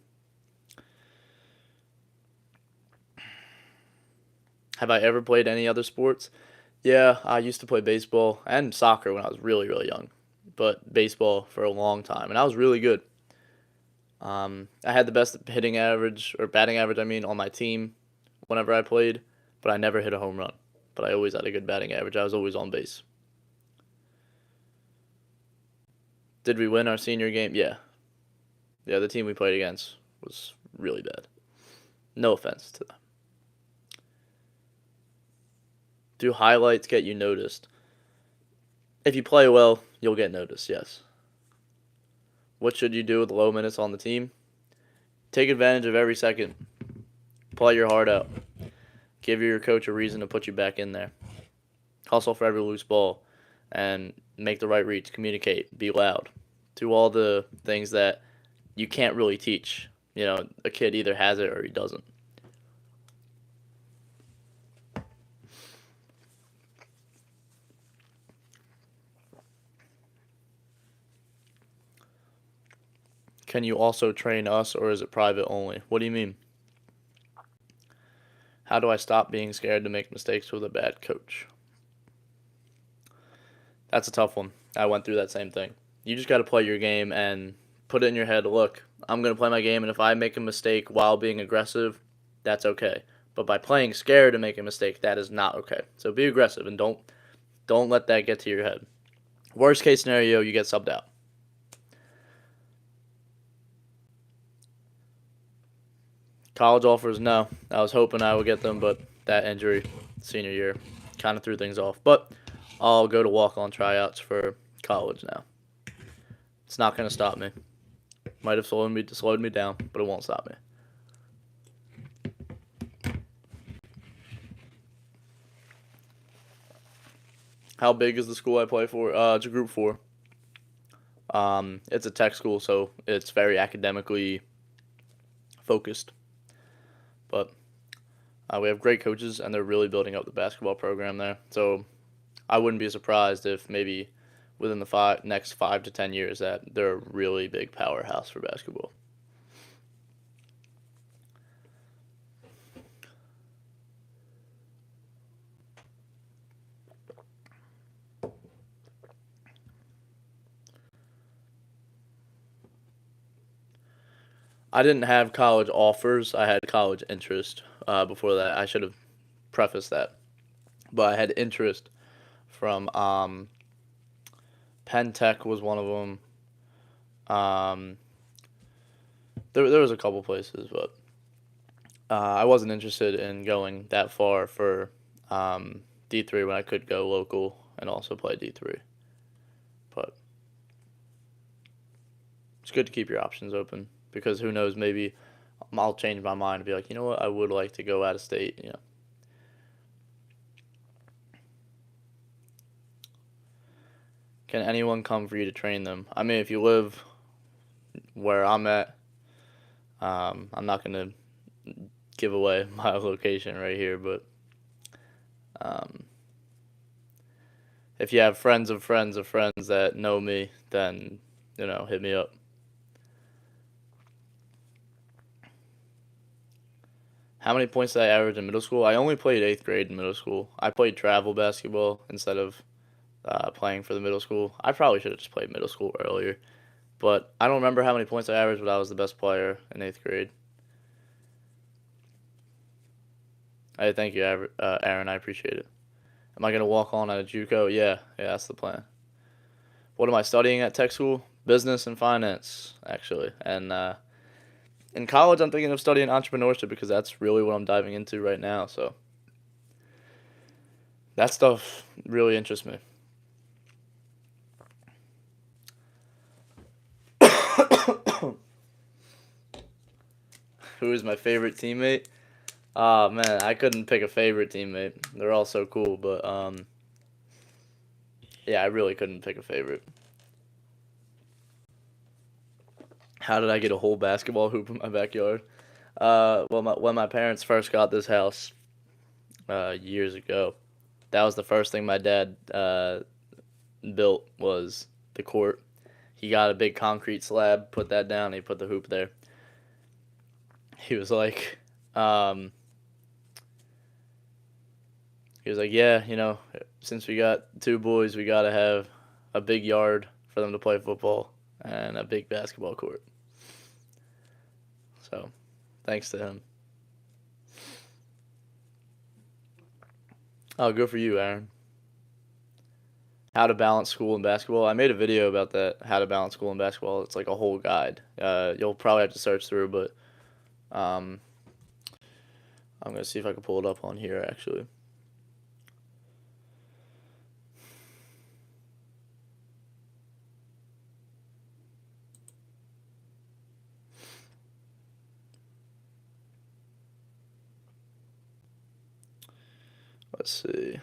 Have I ever played any other sports? Yeah, I used to play baseball and soccer when I was really, really young, but baseball for a long time, and I was really good. I had the best hitting average, or batting average, I mean, on my team whenever I played, but I never hit a home run. But I always had a good batting average. I was always on base. Did we win our senior game? Yeah. Yeah, the team we played against was really bad. No offense to them. Do highlights get you noticed? If you play well, you'll get noticed, yes. What should you do with low minutes on the team? Take advantage of every second. Play your heart out. Give your coach a reason to put you back in there. Hustle for every loose ball and make the right reads. Communicate. Be loud. Do all the things that you can't really teach. A kid either has it or he doesn't. Can you also train us, or is it private only? What do you mean? How do I stop being scared to make mistakes with a bad coach? That's a tough one. I went through that same thing. You just got to play your game and put it in your head, look, I'm going to play my game, and if I make a mistake while being aggressive, that's okay. But by playing scared to make a mistake, that is not okay. So be aggressive and don't let that get to your head. Worst case scenario, you get subbed out. College offers, no. I was hoping I would get them, but that injury senior year kind of threw things off. But I'll go to walk-on tryouts for college now. It's not going to stop me. Might have slowed me down, but it won't stop me. How big is the school I play for? It's a Group 4. It's a tech school, so it's very academically focused. But we have great coaches, and they're really building up the basketball program there. So I wouldn't be surprised if maybe within the next 5 to 10 years that they're a really big powerhouse for basketball. I didn't have college offers. I had college interest before that. I should have prefaced that. But I had interest from Penn Tech was one of them. Um, there was a couple places, but I wasn't interested in going that far for D3 when I could go local and also play D3. But it's good to keep your options open because who knows, maybe I'll change my mind and be like, you know what, I would like to go out of state, Can anyone come for you to train them? I mean, if you live where I'm at, I'm not going to give away my location right here, but um, if you have friends of friends of friends that know me, then, hit me up. How many points did I average in middle school? I only played 8th grade in middle school. I played travel basketball instead of playing for the middle school. I probably should have just played middle school earlier. But I don't remember how many points I averaged, but I was the best player in 8th grade. Hey, thank you, Aaron. I appreciate it. Am I going to walk on at a JUCO? Yeah, that's the plan. What am I studying at tech school? Business and finance, actually. And in college, I'm thinking of studying entrepreneurship because that's really what I'm diving into right now. So that stuff really interests me. Who is my favorite teammate? Ah, man, I couldn't pick a favorite teammate. They're all so cool, but yeah, I really couldn't pick a favorite. How did I get a whole basketball hoop in my backyard? Well, when my parents first got this house years ago, that was the first thing my dad built was the court. He got a big concrete slab, put that down, and he put the hoop there. He was like, um, yeah, since we got two boys, we gotta have a big yard for them to play football and a big basketball court. So, thanks to him. Oh, good for you, Aaron. How to balance school and basketball. I made a video about that. How to balance school and basketball. It's like a whole guide. You'll probably have to search through, but um, I'm gonna see if I can pull it up on here actually. Let's see.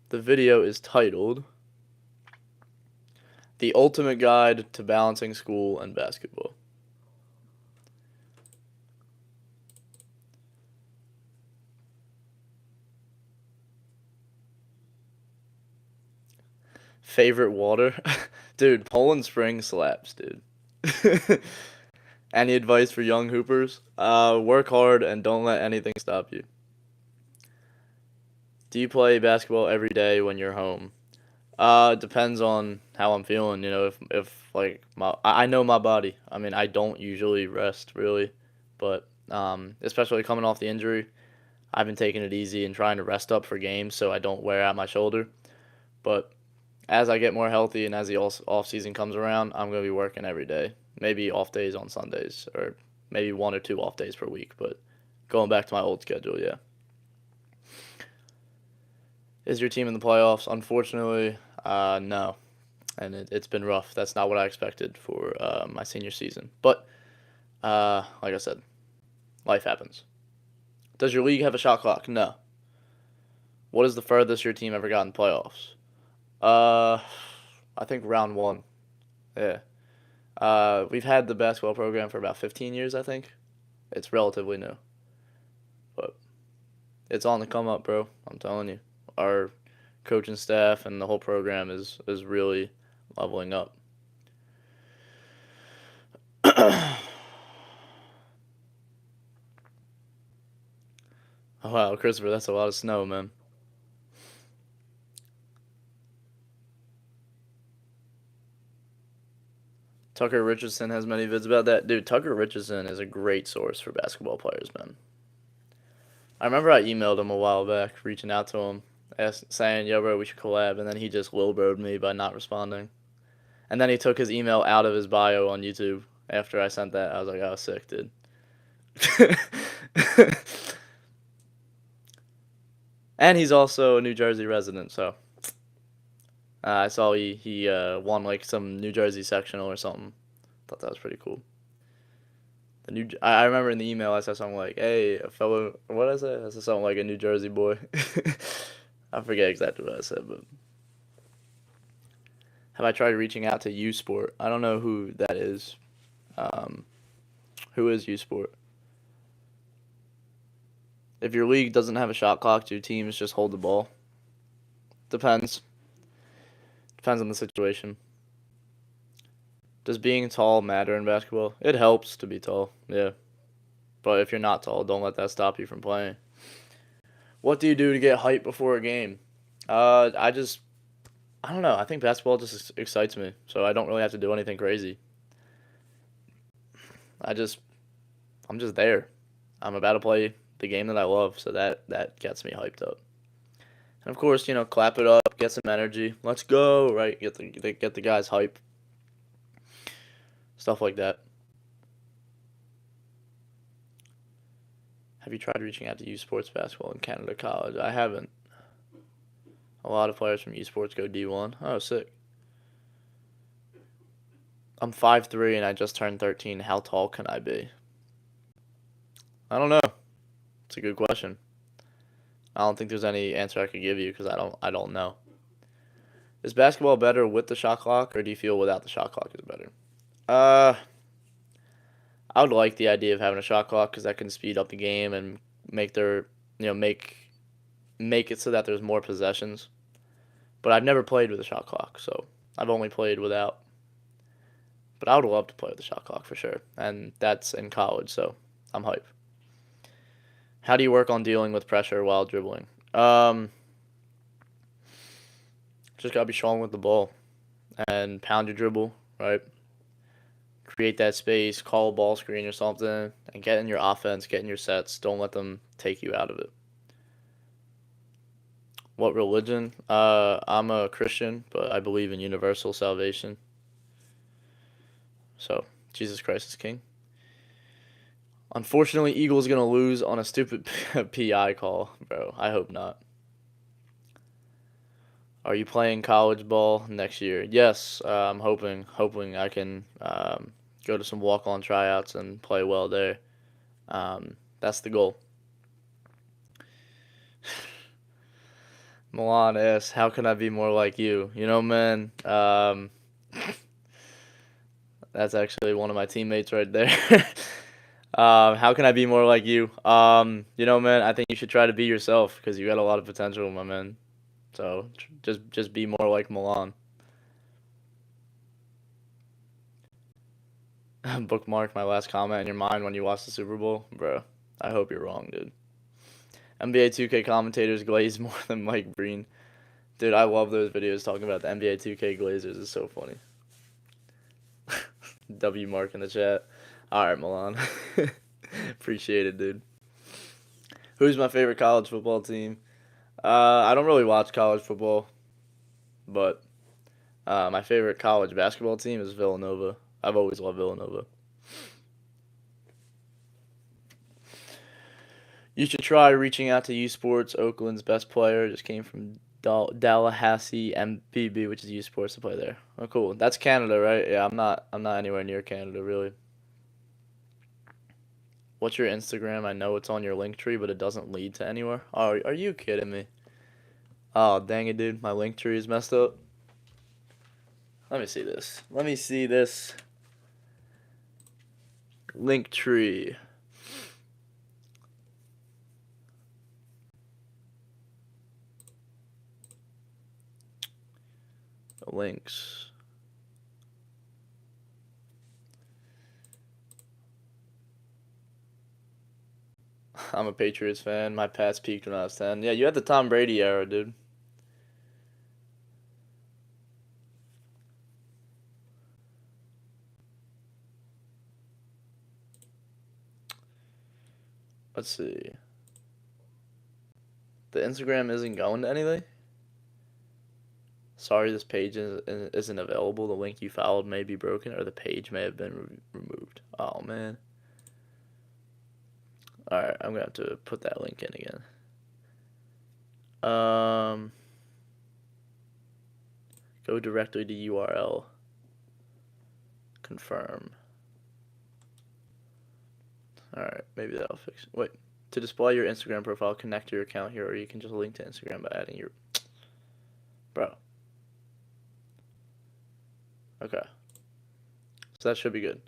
The video is titled "The Ultimate Guide to Balancing School and Basketball." Favorite water? Dude, Poland Spring slaps, dude. Any advice for young hoopers? Work hard and don't let anything stop you. Do you play basketball every day when you're home? It depends on how I'm feeling, if like I know my body. I mean, I don't usually rest really, but especially coming off the injury, I've been taking it easy and trying to rest up for games so I don't wear out my shoulder. But as I get more healthy and as the off season comes around, I'm gonna be working every day. Maybe off days on Sundays or maybe one or two off days per week, but going back to my old schedule, yeah. Is your team in the playoffs? Unfortunately, no. And it's been rough. That's not what I expected for my senior season. But like I said, life happens. Does your league have a shot clock? No. What is the furthest your team ever got in playoffs? Uh, I think round one. Yeah. We've had the basketball program for about 15 years, I think. It's relatively new, but it's on the come up, bro. I'm telling you. Our coaching staff and the whole program is really leveling up. Oh, wow, Christopher, that's a lot of snow, man. Tucker Richardson has many vids about that. Dude, Tucker Richardson is a great source for basketball players, man. I remember I emailed him a while back, reaching out to him, saying, yo, bro, we should collab, and then he just lil-broed me by not responding. And then he took his email out of his bio on YouTube after I sent that. I was like, oh, sick, dude. And he's also a New Jersey resident, so I saw he won like some New Jersey sectional or something. Thought that was pretty cool. I remember in the email I said something like, "Hey, a fellow," what did I say? I said something like a New Jersey boy. I forget exactly what I said, but have I tried reaching out to U Sport? I don't know who that is. Um, who is U Sport? If your league doesn't have a shot clock, do teams just hold the ball? Depends. Depends on the situation. Does being tall matter in basketball? It helps to be tall. Yeah. But if you're not tall, don't let that stop you from playing. What do you do to get hyped before a game? I don't know. I think basketball just excites me, so I don't really have to do anything crazy. I just, I'm just there. I'm about to play the game that I love, so that gets me hyped up. And of course, clap it up, get some energy. Let's go, right? Get the guys hype, stuff like that. Have you tried reaching out to U Sports basketball in Canada College? I haven't. A lot of players from U Sports go D1. Oh, sick. I'm 5'3" and I just turned 13. How tall can I be? I don't know. It's a good question. I don't think there's any answer I could give you because I don't know. Is basketball better with the shot clock, or do you feel without the shot clock is better? Uh, I would like the idea of having a shot clock because that can speed up the game and make their, make it so that there's more possessions. But I've never played with a shot clock, so I've only played without. But I would love to play with the shot clock for sure, and that's in college, so I'm hyped. How do you work on dealing with pressure while dribbling? Um, just gotta be strong with the ball and pound your dribble, right? Create that space, call a ball screen or something, and get in your offense, get in your sets. Don't let them take you out of it. What religion? I'm a Christian, but I believe in universal salvation. So, Jesus Christ is King. Unfortunately, Eagles gonna lose on a stupid PI call, bro. I hope not. Are you playing college ball next year? Yes, I'm hoping I can go to some walk-on tryouts and play well there. That's the goal. Milan asks, "How can I be more like you?" Man, that's actually one of my teammates right there. How can I be more like you? Man, I think you should try to be yourself because you got a lot of potential, my man. So just be more like Milan. Bookmark my last comment in your mind when you watch the Super Bowl, bro. I hope you're wrong, dude. NBA 2K commentators glaze more than Mike Breen. Dude, I love those videos talking about the NBA 2K Glazers. It's so funny. W Mark in the chat. All right, Milan. Appreciate it, dude. Who's my favorite college football team? I don't really watch college football, but my favorite college basketball team is Villanova. I've always loved Villanova. You should try reaching out to U Sports. Oakland's best player just came from Tallahassee MPB, which is U Sports to play there. Oh, cool. That's Canada, right? Yeah, I'm not anywhere near Canada, really. What's your Instagram? I know it's on your link tree, but it doesn't lead to anywhere. Oh, are you kidding me? Oh, dang it, dude. My link tree is messed up. Let me see this. Let me see this link tree. The links. I'm a Patriots fan. My Pats peaked when I was 10. Yeah, you had the Tom Brady era, dude. Let's see. The Instagram isn't going to anything? Sorry, this page isn't available. The link you followed may be broken, or the page may have been removed. Oh, man. Alright, I'm gonna have to put that link in again. Go directly to URL. Confirm. Alright, maybe that'll fix it. Wait. To display your Instagram profile, connect your account here, or you can just link to Instagram by adding your... Bro. Okay. So that should be good.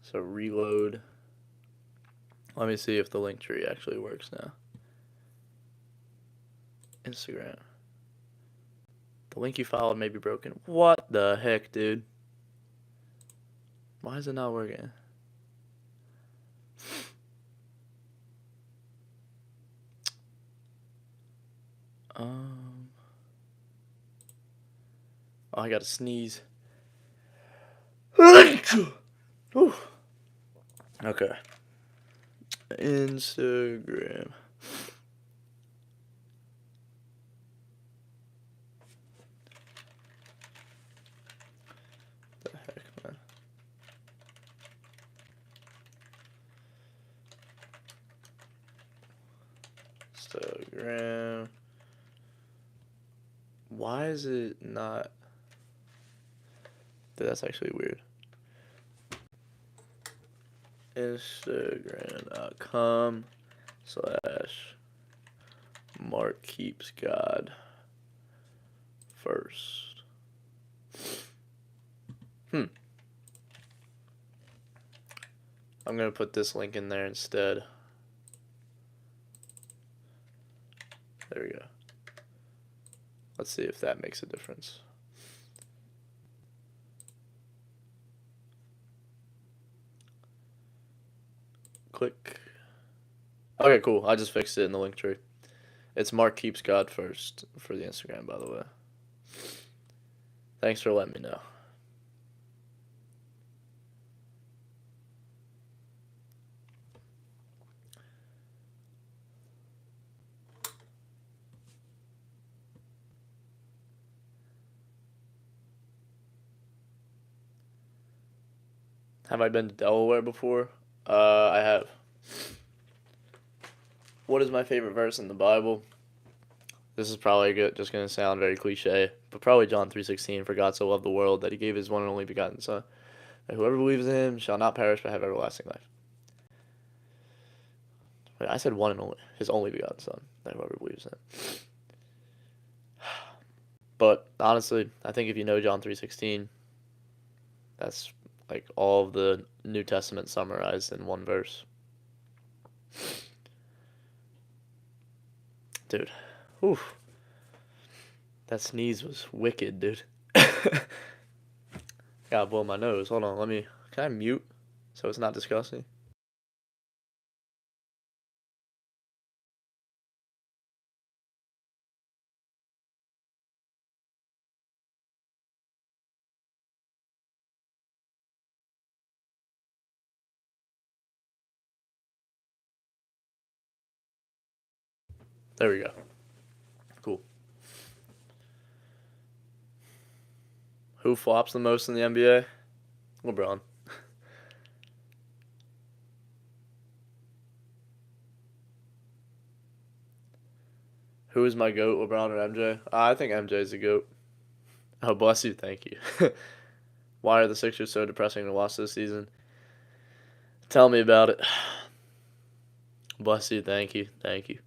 So reload. Let me see if the link tree actually works now. Instagram. The link you followed may be broken. What the heck, dude? Why is it not working? Um. Oh, I gotta sneeze. Whew. Okay. Instagram. The heck, man. Instagram. Why is it not? Dude, that's actually weird. Instagram.com/Mark keeps God first. I'm gonna put this link in there instead. There we go. Let's see if that makes a difference. Click. Okay, cool. I just fixed it in the link tree. It's Mark keeps God first for the Instagram, by the way. Thanks for letting me know. Have I been to Delaware before? I have. What is my favorite verse in the Bible? This is probably just gonna sound very cliche, but probably John 3:16. For God so loved the world that He gave His one and only begotten Son, that whoever believes in Him shall not perish but have everlasting life. Wait, I said one and only, His only begotten Son, that whoever believes in Him. But honestly, I think if you know John 3:16, that's like all of the New Testament summarized in one verse. Dude, oof. That sneeze was wicked, dude. Gotta blow my nose. Hold on, can I mute so it's not disgusting? There we go. Cool. Who flops the most in the NBA? LeBron. Who is my GOAT, LeBron or MJ? I think MJ is the GOAT. Oh, bless you. Thank you. Why are the Sixers so depressing to watch this season? Tell me about it. Bless you. Thank you. Thank you.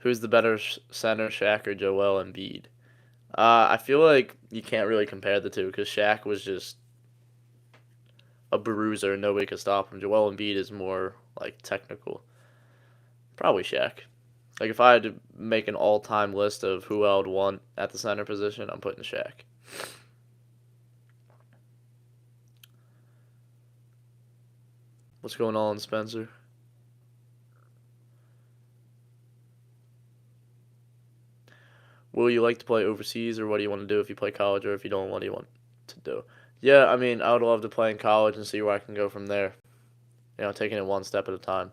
Who's the better center, Shaq or Joel Embiid? I feel like you can't really compare the two because Shaq was just a bruiser and nobody could stop him. Joel Embiid is more like technical. Probably Shaq. Like if I had to make an all-time list of who I would want at the center position, I'm putting Shaq. What's going on, Spencer? Will you like to play overseas, or what do you want to do if you play college, or if you don't, what do you want to do? Yeah, I mean, I would love to play in college and see where I can go from there. Taking it one step at a time.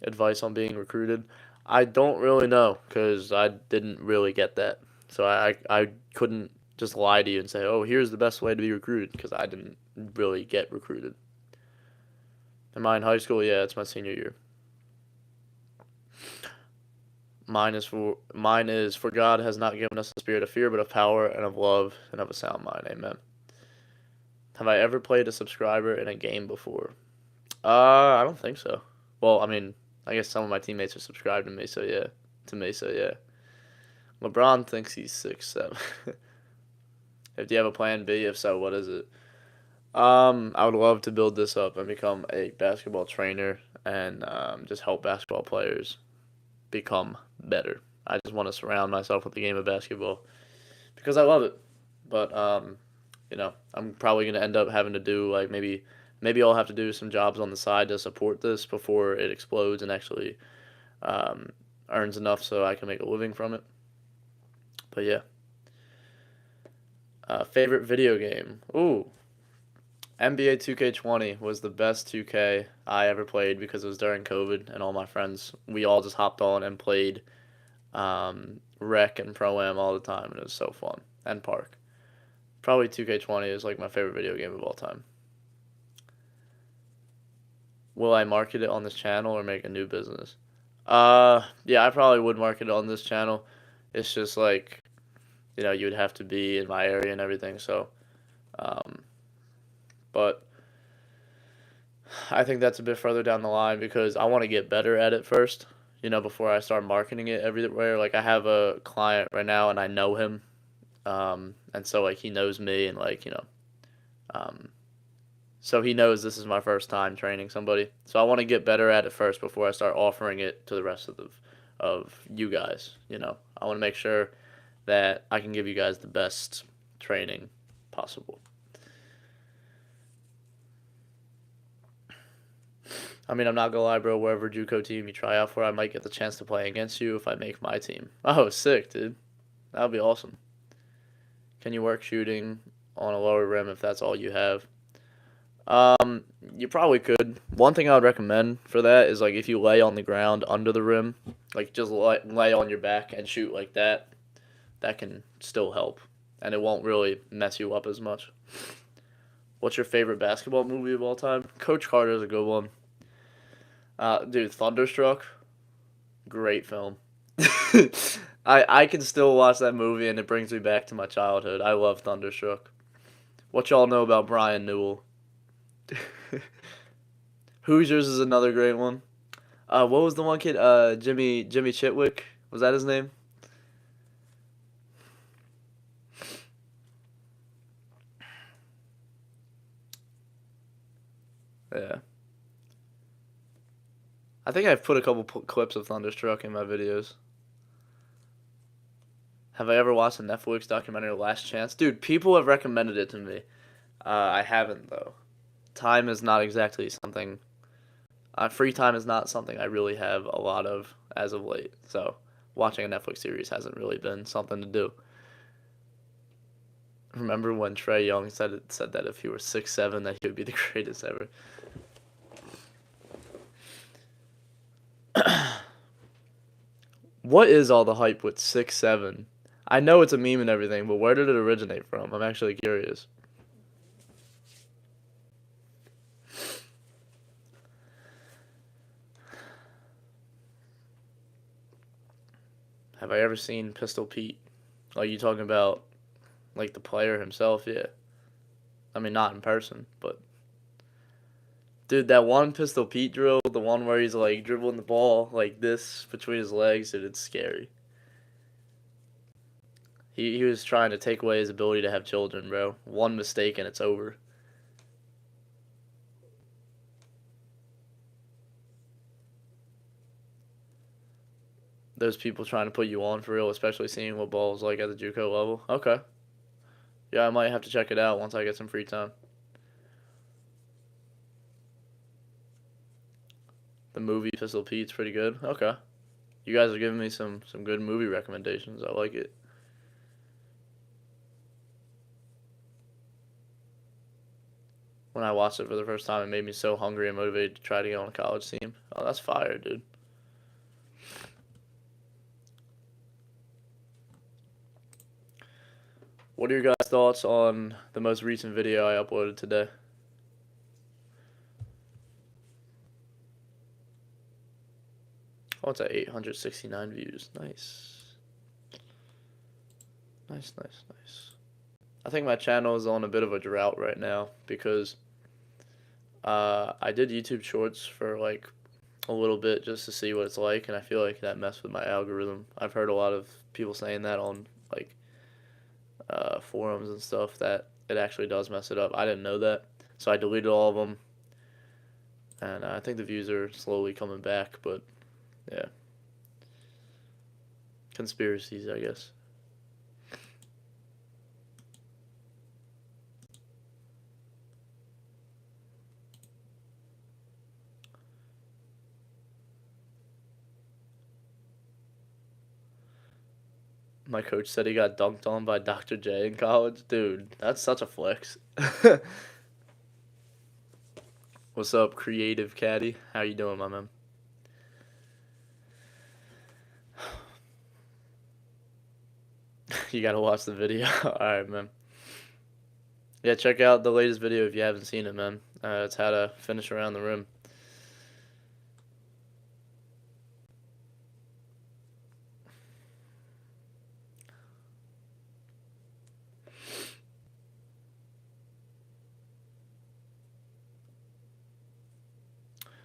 Advice on being recruited? I don't really know because I didn't really get that. So I couldn't just lie to you and say, oh, here's the best way to be recruited because I didn't really get recruited. Am I in high school? Yeah, it's my senior year. Mine is for God has not given us the spirit of fear, but of power and of love and of a sound mind. Amen. Have I ever played a subscriber in a game before? I don't think so. Well, I mean, I guess some of my teammates are subscribed to me, so yeah. So yeah. LeBron thinks he's 6'7". If you have a plan B, if so, what is it? I would love to build this up and become a basketball trainer and just help basketball players become better. I just want to surround myself with the game of basketball because I love it. But I'm probably gonna end up having to do like maybe Maybe I'll have to do some jobs on the side to support this before it explodes and actually um, earns enough so I can make a living from it. But yeah, favorite video game. Ooh, NBA 2K20 was the best 2K I ever played because it was during COVID and all my friends, we all just hopped on and played Rec and Pro Am all the time, and it was so fun. And Park. Probably 2K20 is like my favorite video game of all time. Will I market it on this channel or make a new business? Yeah, I probably would market it on this channel. It's just like, you'd have to be in my area and everything, so, um, but I think that's a bit further down the line because I want to get better at it first, before I start marketing it everywhere. Like, I have a client right now and I know him, and so, like, he knows me and, like, um, so he knows this is my first time training somebody. So I want to get better at it first before I start offering it to the rest of you guys. I want to make sure that I can give you guys the best training possible. I mean, I'm not gonna lie, bro. Wherever JUCO team you try out for, I might get the chance to play against you if I make my team. Oh, sick, dude. That would be awesome. Can you work shooting on a lower rim if that's all you have? You probably could. One thing I would recommend for that is like if you lay on the ground under the rim, like just lay on your back and shoot like that. That can still help, and it won't really mess you up as much. What's your favorite basketball movie of all time? Coach Carter is a good one. Dude, Thunderstruck, great film. I can still watch that movie and it brings me back to my childhood. I love Thunderstruck. What y'all know about Brian Newell? Hoosiers is another great one. What was the one kid? Jimmy Chitwick. Was that his name? Yeah. I think I've put a couple clips of Thunderstruck in my videos. Have I ever watched the Netflix documentary Last Chance? Dude, people have recommended it to me. I haven't though. Time is not exactly something. Free time is not something I really have a lot of as of late. So watching a Netflix series hasn't really been something to do. Remember when Trae Young said that if he were 6'7", that he would be the greatest ever. What is all the hype with 6'7"? I know it's a meme and everything, but where did it originate from? I'm actually curious. Have I ever seen Pistol Pete? Are you talking about like the player himself? Yeah. I mean, not in person, but dude, that one Pistol Pete drill, the one where he's like dribbling the ball like this between his legs, dude, it's scary. He was trying to take away his ability to have children, bro. One mistake and it's over. Those people trying to put you on for real, especially seeing what ball's like at the JUCO level. Okay. Yeah, I might have to check it out once I get some free time. The movie Pistol Pete's pretty good. Okay. You guys are giving me some good movie recommendations. I like it. When I watched it for the first time, it made me so hungry and motivated to try to get on a college team. Oh, that's fire, dude. What are your guys' thoughts on the most recent video I uploaded today? Oh, it's at 869 views. Nice. Nice, nice, nice. I think my channel is on a bit of a drought right now because I did YouTube Shorts for like a little bit just to see what it's like, and I feel like that messed with my algorithm. I've heard a lot of people saying that on like forums and stuff that it actually does mess it up. I didn't know that, so I deleted all of them, and I think the views are slowly coming back. But yeah, conspiracies, I guess. My coach said he got dunked on by Dr. J in college. Dude, that's such a flex. What's up, Creative Caddy? How you doing, my man? You gotta watch the video. Alright, man. Yeah, check out the latest video if you haven't seen it, man. It's how to finish around the rim.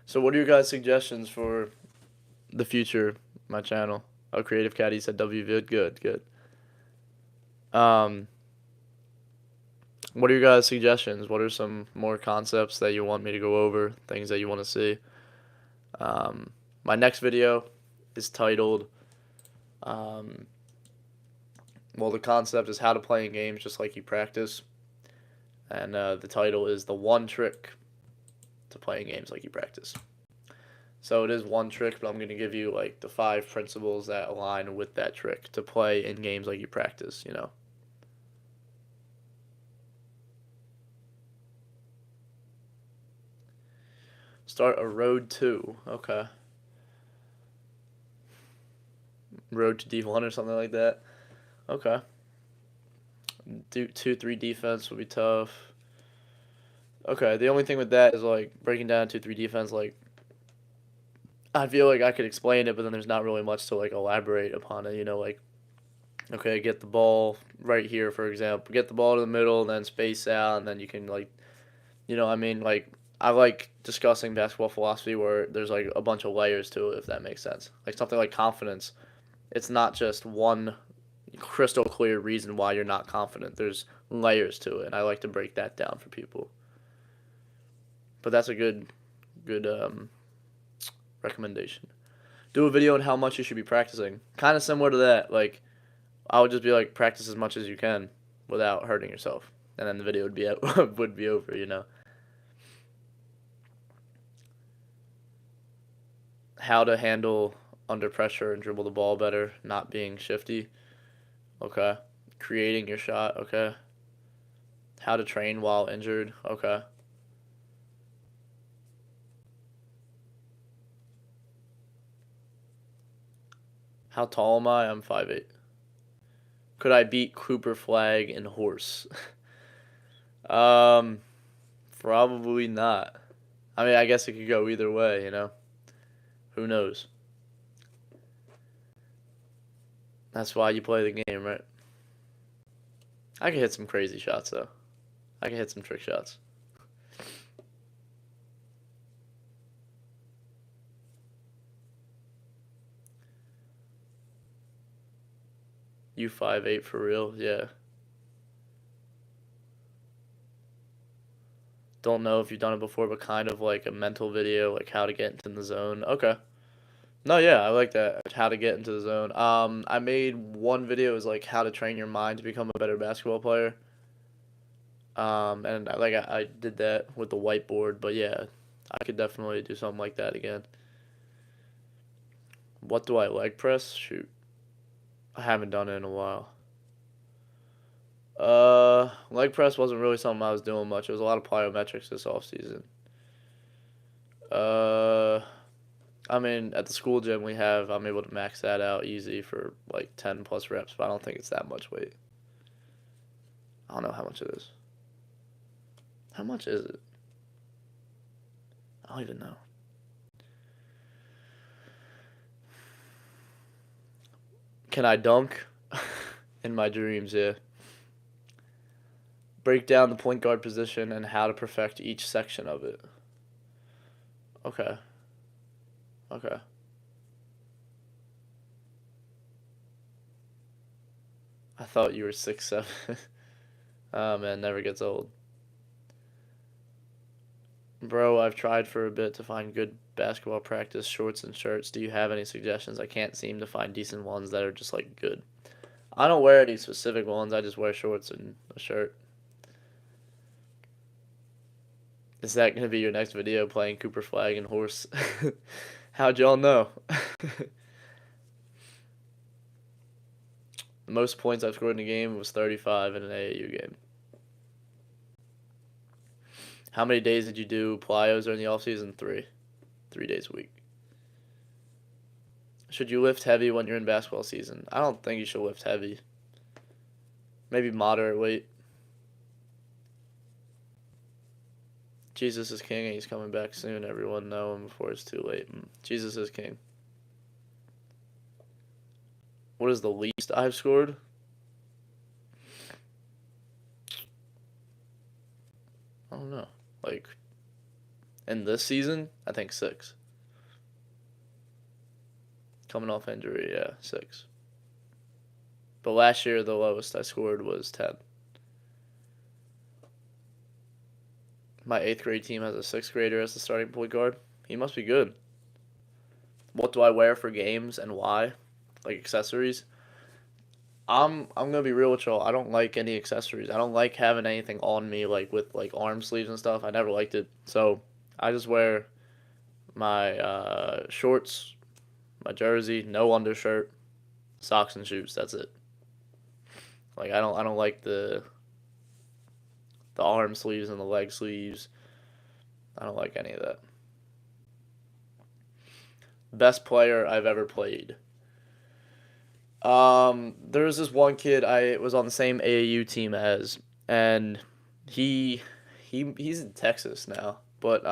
So what are your guys' suggestions for the future of my channel? Oh, Creative Caddy said WVid. Good, good. What are your guys' suggestions? What are some more concepts that you want me to go over? Things that you want to see? My next video is titled, well, the concept is how to play in games just like you practice. And the title is The One Trick to Playing Games Like You Practice. So it is one trick, but I'm going to give you like the 5 principles that align with that trick to play in games like you practice, you know. Start a road to, okay. Road to D1 or something like that. Okay. Do 2-3 defense would be tough. Okay, the only thing with that is like breaking down 2-3 defense, like I feel like I could explain it, but then there's not really much to like elaborate upon it, you know, like okay, get the ball right here, for example. Get the ball to the middle, and then space out, and then you can like, you know, I mean, like I like discussing basketball philosophy where there's like a bunch of layers to it, if that makes sense. Like something like confidence. It's not just one crystal clear reason why you're not confident. There's layers to it, and I like to break that down for people. But that's a good recommendation. Do a video on how much you should be practicing. Kind of similar to that. Like I would just be like, practice as much as you can without hurting yourself, and then the video would be would be over. You know. How to handle under pressure and dribble the ball better, not being shifty. Okay. Creating your shot. Okay. How to train while injured. Okay. How tall am I? I'm 5'8". Could I beat Cooper Flag and Horse? um, Probably not. I mean, I guess it could go either way, you know? Who knows? That's why you play the game, right? I can hit some crazy shots, though. I can hit some trick shots. You 5'8" for real? Yeah. Don't know if you've done it before, but kind of like a mental video, like how to get into the zone. Okay. No, yeah, I like that. How to get into the zone. I made one video is like how to train your mind to become a better basketball player. And I did that with the whiteboard, but yeah, I could definitely do something like that again. What do I leg press? Shoot, I haven't done it in a while. Leg press wasn't really something I was doing much. It was a lot of plyometrics this off season. Uh, I mean, at the school gym I'm able to max that out easy for like 10 plus reps, but I don't think it's that much weight. I don't know how much it is. How much is it? I don't even know. Can I dunk? In my dreams, yeah. Break down the point guard position and how to perfect each section of it. Okay. Okay. I thought you were 6'7". Oh man, never gets old. Bro, I've tried for a bit to find good basketball practice shorts and shirts. Do you have any suggestions? I can't seem to find decent ones that are just like good. I don't wear any specific ones. I just wear shorts and a shirt. Is that gonna be your next video playing Cooper Flag and Horse? How'd y'all know? The most points I've scored in a game was 35 in an AAU game. How many days did you do plyos during the off season? 3. 3 days a week. Should you lift heavy when you're in basketball season? I don't think you should lift heavy. Maybe moderate weight. Jesus is king and he's coming back soon. Everyone know him before it's too late. Jesus is king. What is the least I've scored? I don't know. Like, in this season, I think 6. Coming off injury, yeah, 6. But last year, the lowest I scored was 10. My 8th grade team has a 6th grader as the starting point guard. He must be good. What do I wear for games and why? Like accessories. I'm gonna be real with y'all. I don't like any accessories. I don't like having anything on me like with like arm sleeves and stuff. I never liked it. So I just wear my shorts, my jersey, no undershirt, socks and shoes. That's it. Like I don't like the arm sleeves and the leg sleeves. I don't like any of that. Best player I've ever played. There was this one kid I was on the same AAU team as, and he he's in Texas now, but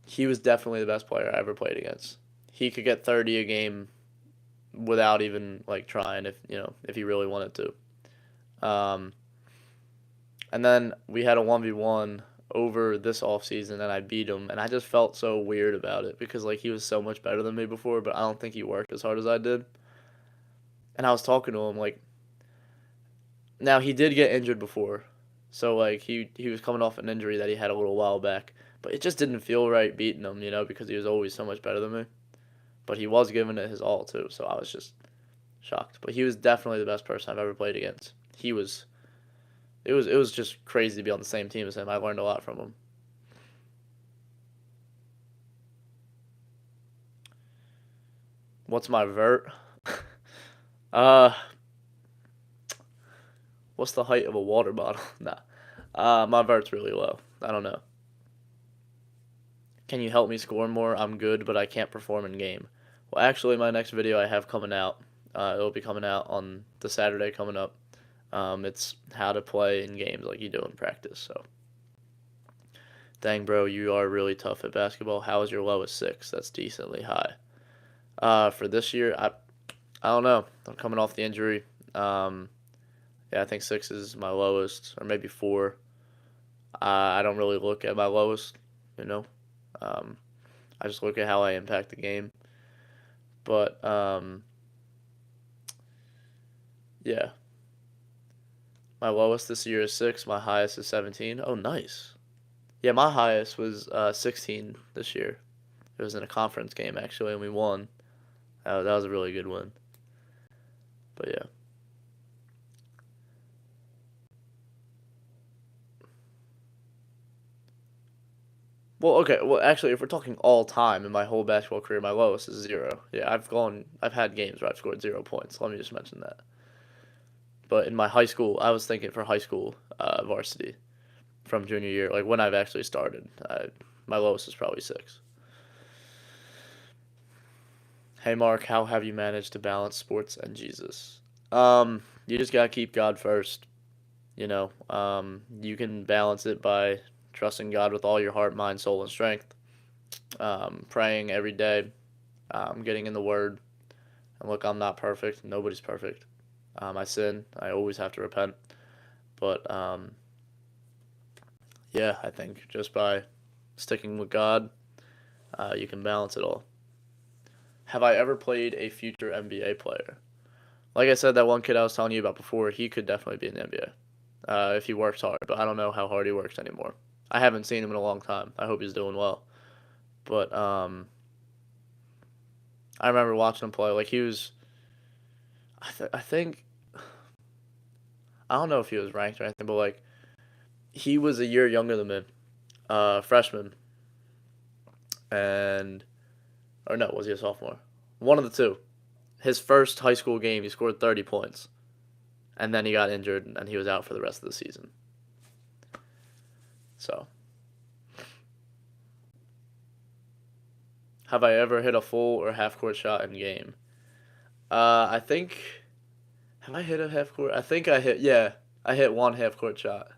he was definitely the best player I ever played against. He could get 30 a game without even like trying if he really wanted to. And then we had a 1v1 over this off season and I beat him and I just felt so weird about it because like he was so much better than me before, but I don't think he worked as hard as I did. And I was talking to him like now he did get injured before. So like he was coming off an injury that he had a little while back, but it just didn't feel right beating him, because he was always so much better than me. But he was giving it his all too, so I was just shocked. But he was definitely the best person I've ever played against. It was just crazy to be on the same team as him. I learned a lot from him. What's my vert? uh, what's the height of a water bottle? Nah. My vert's really low. I don't know. Can you help me score more? I'm good, but I can't perform in game. Well, actually, my next video I have coming out, it'll be coming out on the Saturday coming up. It's how to play in games like you do in practice. So, dang, bro, you are really tough at basketball. How is your lowest 6? That's decently high. For this year, I don't know. I'm coming off the injury. Yeah, I think 6 is my lowest, or maybe 4. I don't really look at my lowest, you know. Um, I just look at how I impact the game. But yeah, my lowest this year is 6. My highest is 17. Oh, nice. Yeah, my highest was 16 this year. It was in a conference game actually, and we won. That was a really good win. But yeah. Well, okay. Well, actually, if we're talking all time in my whole basketball career, my lowest is 0. Yeah, I've had games where I've scored 0 points. Let me just mention that. But in my high school, I was thinking for high school varsity from junior year, like when I've actually started, my lowest is probably 6. Hey Mark, how have you managed to balance sports and Jesus? You just gotta keep God first. You can balance it by trusting God with all your heart, mind, soul, and strength. Praying every day, getting in the Word. And look, I'm not perfect. Nobody's perfect. I sin. I always have to repent. But yeah, I think just by sticking with God, you can balance it all. Have I ever played a future NBA player? Like I said, that one kid I was telling you about before, he could definitely be in the NBA if he works hard, but I don't know how hard he works anymore. I haven't seen him in a long time. I hope he's doing well. But I remember watching him play. Like he was, I think, I don't know if he was ranked or anything, but like he was a year younger than me, freshman, and or no, was he a sophomore? One of the two. His first high school game, he scored 30 points, and then he got injured and he was out for the rest of the season. So, have I ever hit a full or half court shot in game? I think have I hit a half court? I think I hit yeah, I hit one half court shot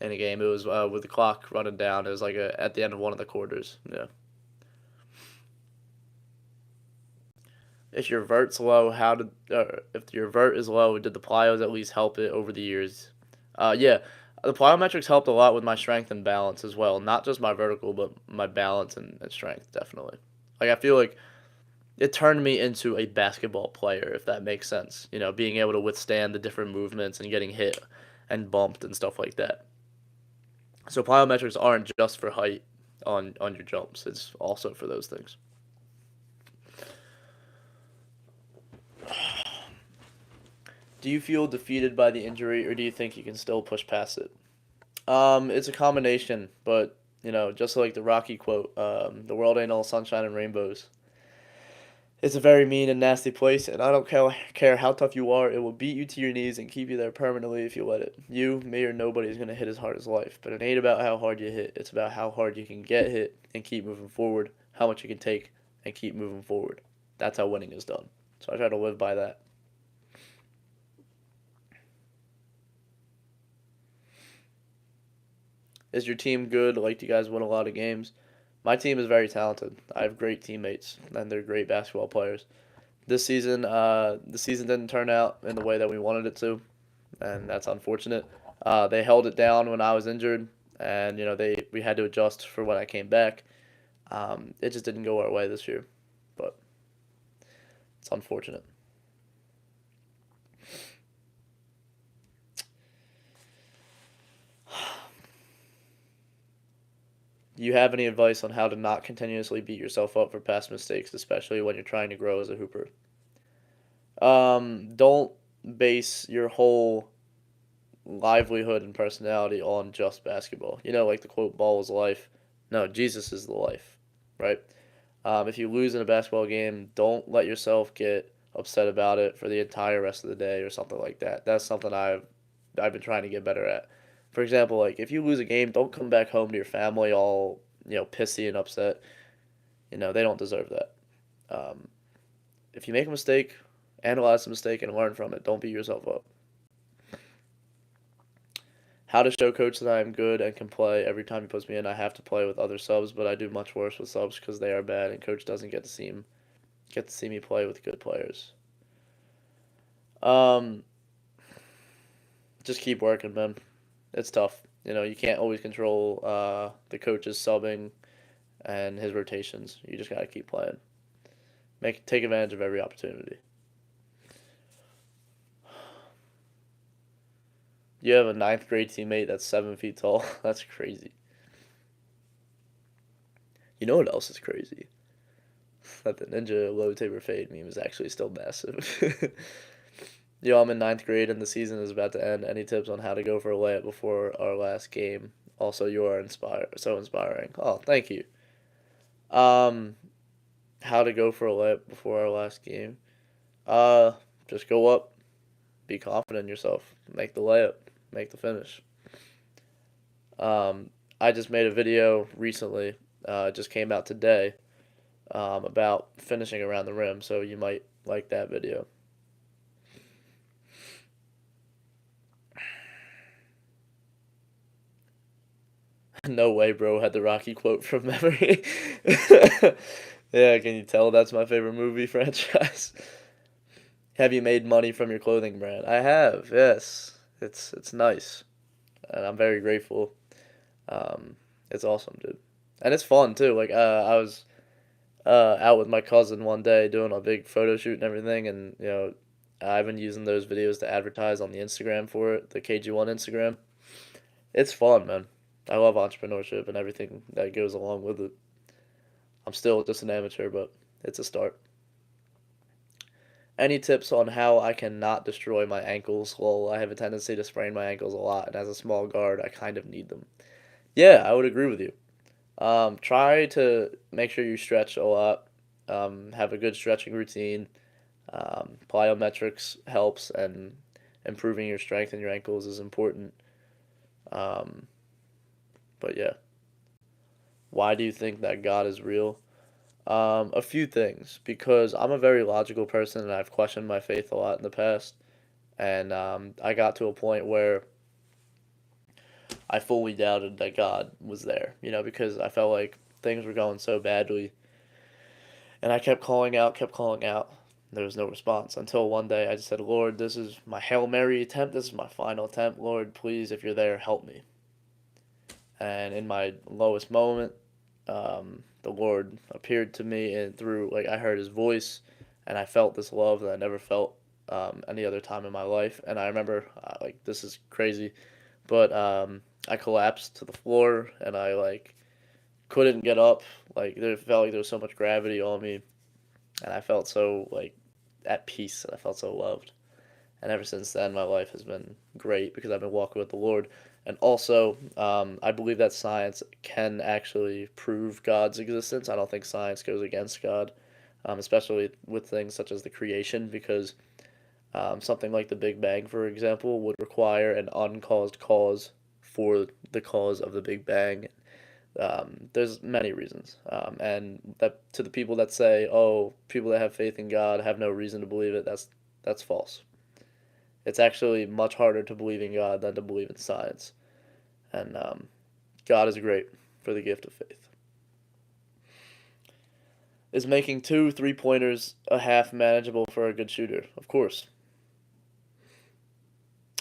in a game. It was with the clock running down. It was like at the end of one of the quarters. Yeah. If your vert's low, if your vert is low, did the plyos at least help it over the years? Yeah, the plyometrics helped a lot with my strength and balance as well. Not just my vertical, but my balance and strength definitely. Like I feel like it turned me into a basketball player, if that makes sense. You know, being able to withstand the different movements and getting hit and bumped and stuff like that. So plyometrics aren't just for height on your jumps. It's also for those things. Do you feel defeated by the injury, or do you think you can still push past it? It's a combination, but just like the Rocky quote, "The world ain't all sunshine and rainbows." It's a very mean and nasty place, and I don't care how tough you are. It will beat you to your knees and keep you there permanently if you let it. You, me, or nobody is gonna hit as hard as life, but it ain't about how hard you hit. It's about how hard you can get hit and keep moving forward. How much you can take and keep moving forward. That's how winning is done. So I try to live by that. Is your team good? Like, do you guys win a lot of games? My team is very talented. I have great teammates, and they're great basketball players. This season, the season didn't turn out in the way that we wanted it to, and that's unfortunate. They held it down when I was injured, and we had to adjust for when I came back. It just didn't go our way this year, but it's unfortunate. Do you have any advice on how to not continuously beat yourself up for past mistakes, especially when you're trying to grow as a hooper? Don't base your whole livelihood and personality on just basketball. Like the quote, "Ball is life." No, Jesus is the life, right? If you lose in a basketball game, don't let yourself get upset about it for the entire rest of the day or something like that. That's something I've been trying to get better at. For example, like if you lose a game, don't come back home to your family all pissy and upset. They don't deserve that. Um, if you make a mistake, analyze the mistake and learn from it. Don't beat yourself up. How to show coach that I am good and can play. Every time he puts me in, I have to play with other subs, but I do much worse with subs because they are bad, and coach doesn't get to see me play with good players. Um, just keep working, man. It's tough. You can't always control the coach's subbing and his rotations. You just gotta keep playing. Take advantage of every opportunity. You have a ninth grade teammate that's 7 feet tall. That's crazy. You know what else is crazy? That the Ninja low taper fade meme is actually still massive. Yo, I'm in ninth grade and the season is about to end. Any tips on how to go for a layup before our last game? Also, you are so inspiring. Oh, thank you. Um, how to go for a layup before our last game? Uh, just go up, be confident in yourself, make the layup, make the finish. Um, I just made a video recently. It just came out today. About finishing around the rim, so you might like that video. No way, bro, had the Rocky quote from memory. Yeah, can you tell that's my favorite movie franchise? Have you made money from your clothing brand? I have, yes. It's nice, and I'm very grateful. Um, it's awesome, dude, and it's fun too. Like I was out with my cousin one day doing a big photo shoot and everything, and I've been using those videos to advertise on the Instagram for it, the KG1 Instagram. It's fun, man. I love entrepreneurship and everything that goes along with it. I'm still just an amateur, but it's a start. Any tips on how I can not destroy my ankles? Well, I have a tendency to sprain my ankles a lot, and as a small guard, I kind of need them. Yeah, I would agree with you. Try to make sure you stretch a lot. Have a good stretching routine. Plyometrics helps, and improving your strength in your ankles is important. Um, but yeah, why do you think that God is real? A few things, because I'm a very logical person and I've questioned my faith a lot in the past. And I got to a point where I fully doubted that God was there, because I felt like things were going so badly. And I kept calling out, kept calling out. There was no response until one day I just said, Lord, this is my Hail Mary attempt. This is my final attempt. Lord, please, if you're there, help me. And in my lowest moment, the Lord appeared to me, and through, like, I heard his voice, and I felt this love that I never felt any other time in my life. And I remember, like, this is crazy, but I collapsed to the floor, and I, like, couldn't get up. Like, there felt like there was so much gravity on me, and I felt so, like, at peace, and I felt so loved. And ever since then, my life has been great because I've been walking with the Lord. And also, I believe that science can actually prove God's existence. I don't think science goes against God, especially with things such as the creation, because something like the Big Bang, for example, would require an uncaused cause for the cause of the Big Bang. There's many reasons, and that to the people that say, "Oh, people that have faith in God have no reason to believe it," that's false. It's actually much harder to believe in God than to believe in science. And God is great for the gift of faith. Is making two three-pointers a half manageable for a good shooter? Of course.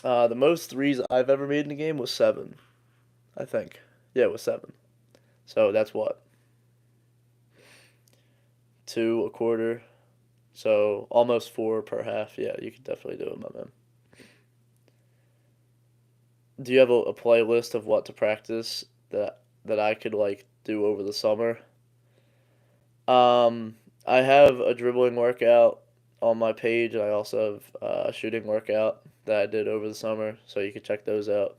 The most threes I've ever made in a game was seven, I think. Yeah, it was seven. So that's what? Two a quarter. So almost four per half. Yeah, you could definitely do it, my man. Do you have a playlist of what to practice that I could like do over the summer? I have a dribbling workout on my page, and I also have a shooting workout that I did over the summer, so you can check those out.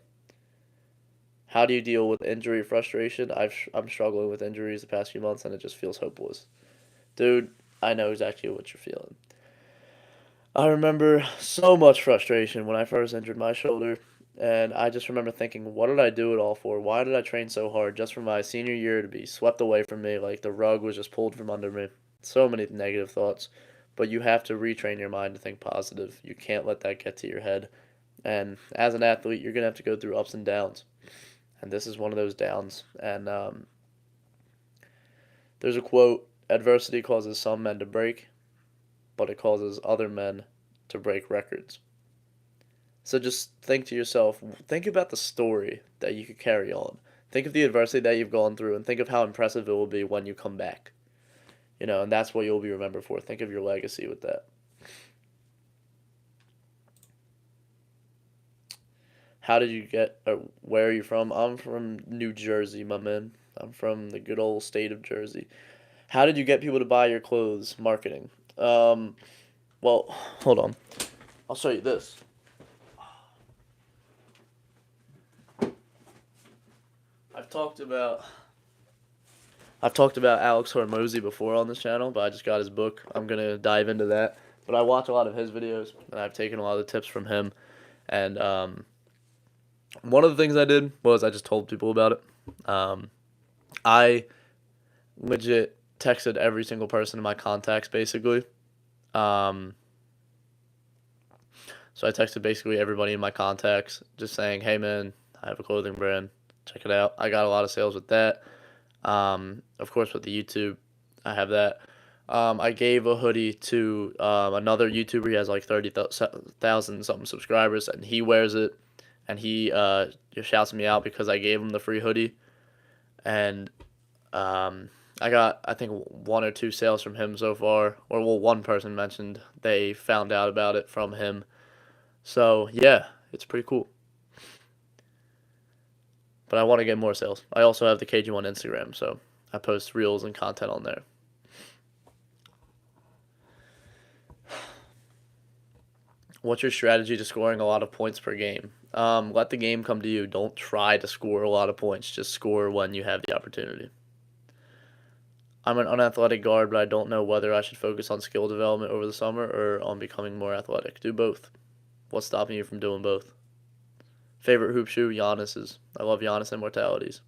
How do you deal with injury frustration? I'm struggling with injuries the past few months, and it just feels hopeless. Dude, I know exactly what you're feeling. I remember so much frustration when I first injured my shoulder, and I just remember thinking, what did I do it all for? Why did I train so hard just for my senior year to be swept away from me like the rug was just pulled from under me? So many negative thoughts, but you have to retrain your mind to think positive. You can't let that get to your head. And as an athlete, you're going to have to go through ups and downs, and this is one of those downs. And there's a quote: adversity causes some men to break, but it causes other men to break records. So just think to yourself, think about the story that you could carry on. Think of the adversity that you've gone through, and think of how impressive it will be when you come back. And that's what you'll be remembered for. Think of your legacy with that. How did you get, or where are you from? I'm from New Jersey, my man. I'm from the good old state of Jersey. How did you get people to buy your clothes? Marketing. Well, hold on. I'll show you this. I've talked about I've talked about Alex Hormozy before on this channel, but I just got his book. I'm gonna dive into that. But I watch a lot of his videos, and I've taken a lot of the tips from him. And one of the things I did was I just told people about it. I legit texted every single person in my contacts, basically. Um, so I texted basically everybody in my contacts, just saying, "Hey man, I have a clothing brand. Check it out." I got a lot of sales with that. Of course, with the YouTube, I have that. I gave a hoodie to another YouTuber. He has like 30,000 something subscribers, and he wears it. And he just shouts me out because I gave him the free hoodie. And I got, I think, one or two sales from him so far. Or, well, one person mentioned they found out about it from him. So, yeah, it's pretty cool. But I want to get more sales. I also have the KG1 Instagram, so I post reels and content on there. What's your strategy to scoring a lot of points per game? Let the game come to you. Don't try to score a lot of points. Just score when you have the opportunity. I'm an unathletic guard, but I don't know whether I should focus on skill development over the summer or on becoming more athletic. Do both. What's stopping you from doing both? Favorite hoop shoe? Giannis's. I love Giannis Immortalities.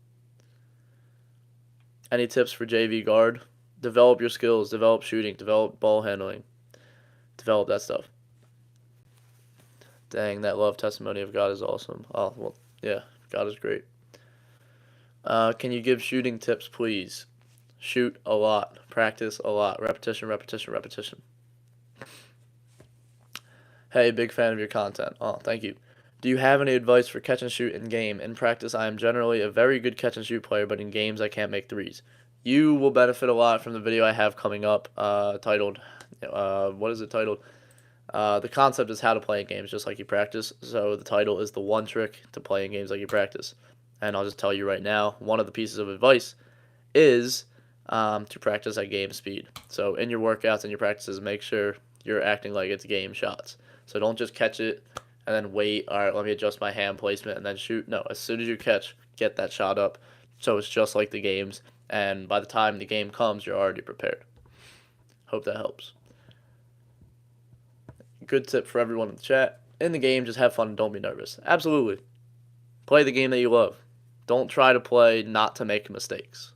Any tips for JV guard? Develop your skills, develop shooting, develop ball handling, develop that stuff. Dang, that love testimony of God is awesome. Oh, well, yeah, God is great. Can you give shooting tips, please? Shoot a lot, practice a lot, repetition, repetition, repetition. Hey, big fan of your content. Oh, thank you. Do you have any advice for catch and shoot in game? In practice, I am generally a very good catch and shoot player, but in games, I can't make threes. You will benefit a lot from the video I have coming up, titled, what is it titled? The concept is how to play in games just like you practice. So the title is the one trick to playing games like you practice. And I'll just tell you right now, one of the pieces of advice is to practice at game speed. So in your workouts and your practices, make sure you're acting like it's game shots. So don't just catch it and then wait. All right, let me adjust my hand placement and then shoot. No, as soon as you catch, get that shot up. So it's just like the games. And by the time the game comes, you're already prepared. Hope that helps. Good tip for everyone in the chat. In the game, just have fun and don't be nervous. Absolutely. Play the game that you love. Don't try to play not to make mistakes.